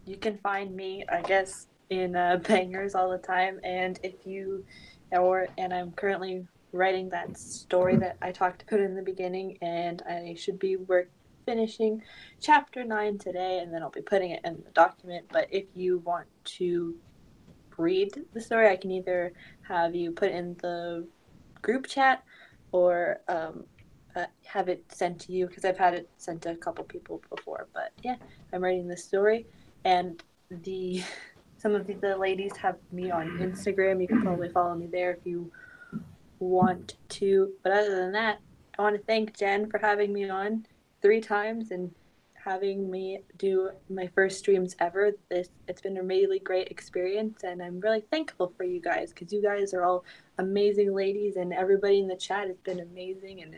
you can find me, I guess, in Bangers all the time, and I'm currently writing that story that I talked about in the beginning, and I should be finishing chapter 9 today, and then I'll be putting it in the document. But if you want to read the story, I can either have you put in the group chat or have it sent to you, because I've had it sent to a couple people before. But yeah, I'm writing this story, and some of the ladies have me on Instagram. You can probably follow me there if you want to. But other than that, I want to thank Jen for having me on 3 times and having me do my first streams ever. It's been a really great experience, and I'm really thankful for you guys, because you guys are all amazing ladies, and everybody in the chat has been amazing. And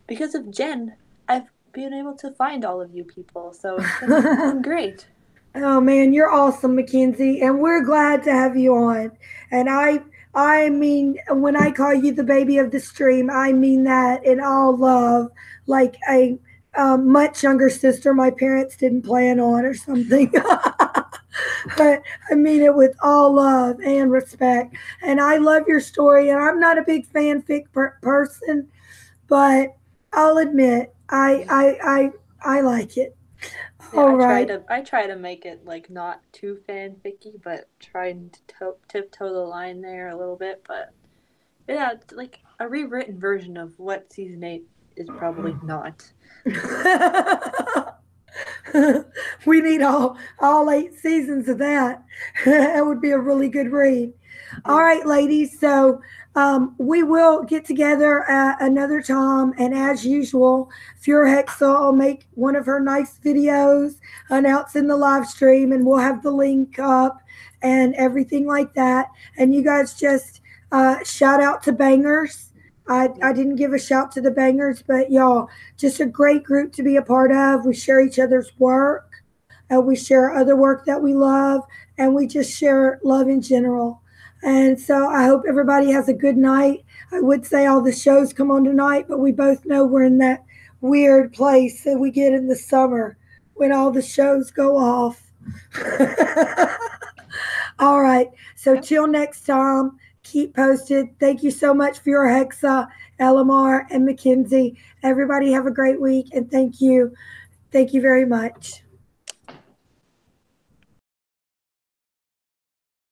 because of Jen, I've been able to find all of you people, so it's been great. Oh man, you're awesome, Mackenzie, and we're glad to have you on. And I mean, when I call you the baby of the stream, I mean that in all love, like a much younger sister my parents didn't plan on or something. But I mean it with all love and respect. And I love your story, and I'm not a big fanfic person, but I'll admit I like it. Yeah, I try to make it like not too fanficky, but trying to tiptoe the line there a little bit. But yeah, it's like a rewritten version of what season 8 is probably not. We need all 8 seasons of that. That would be a really good read. All right, ladies. So we will get together at another time, and as usual, Fura Hexa will make one of her nice videos announcing the live stream, and we'll have the link up and everything like that. And you guys just shout out to Bangers. I didn't give a shout to the Bangers, but y'all, just a great group to be a part of. We share each other's work, and we share other work that we love, and we just share love in general. And so I hope everybody has a good night. I would say all the shows come on tonight, but we both know we're in that weird place that we get in the summer when all the shows go off. All right. So till next time, keep posted. Thank you so much for your Hexa, Elamar, and Mackenzie. Everybody have a great week, and thank you. Thank you very much.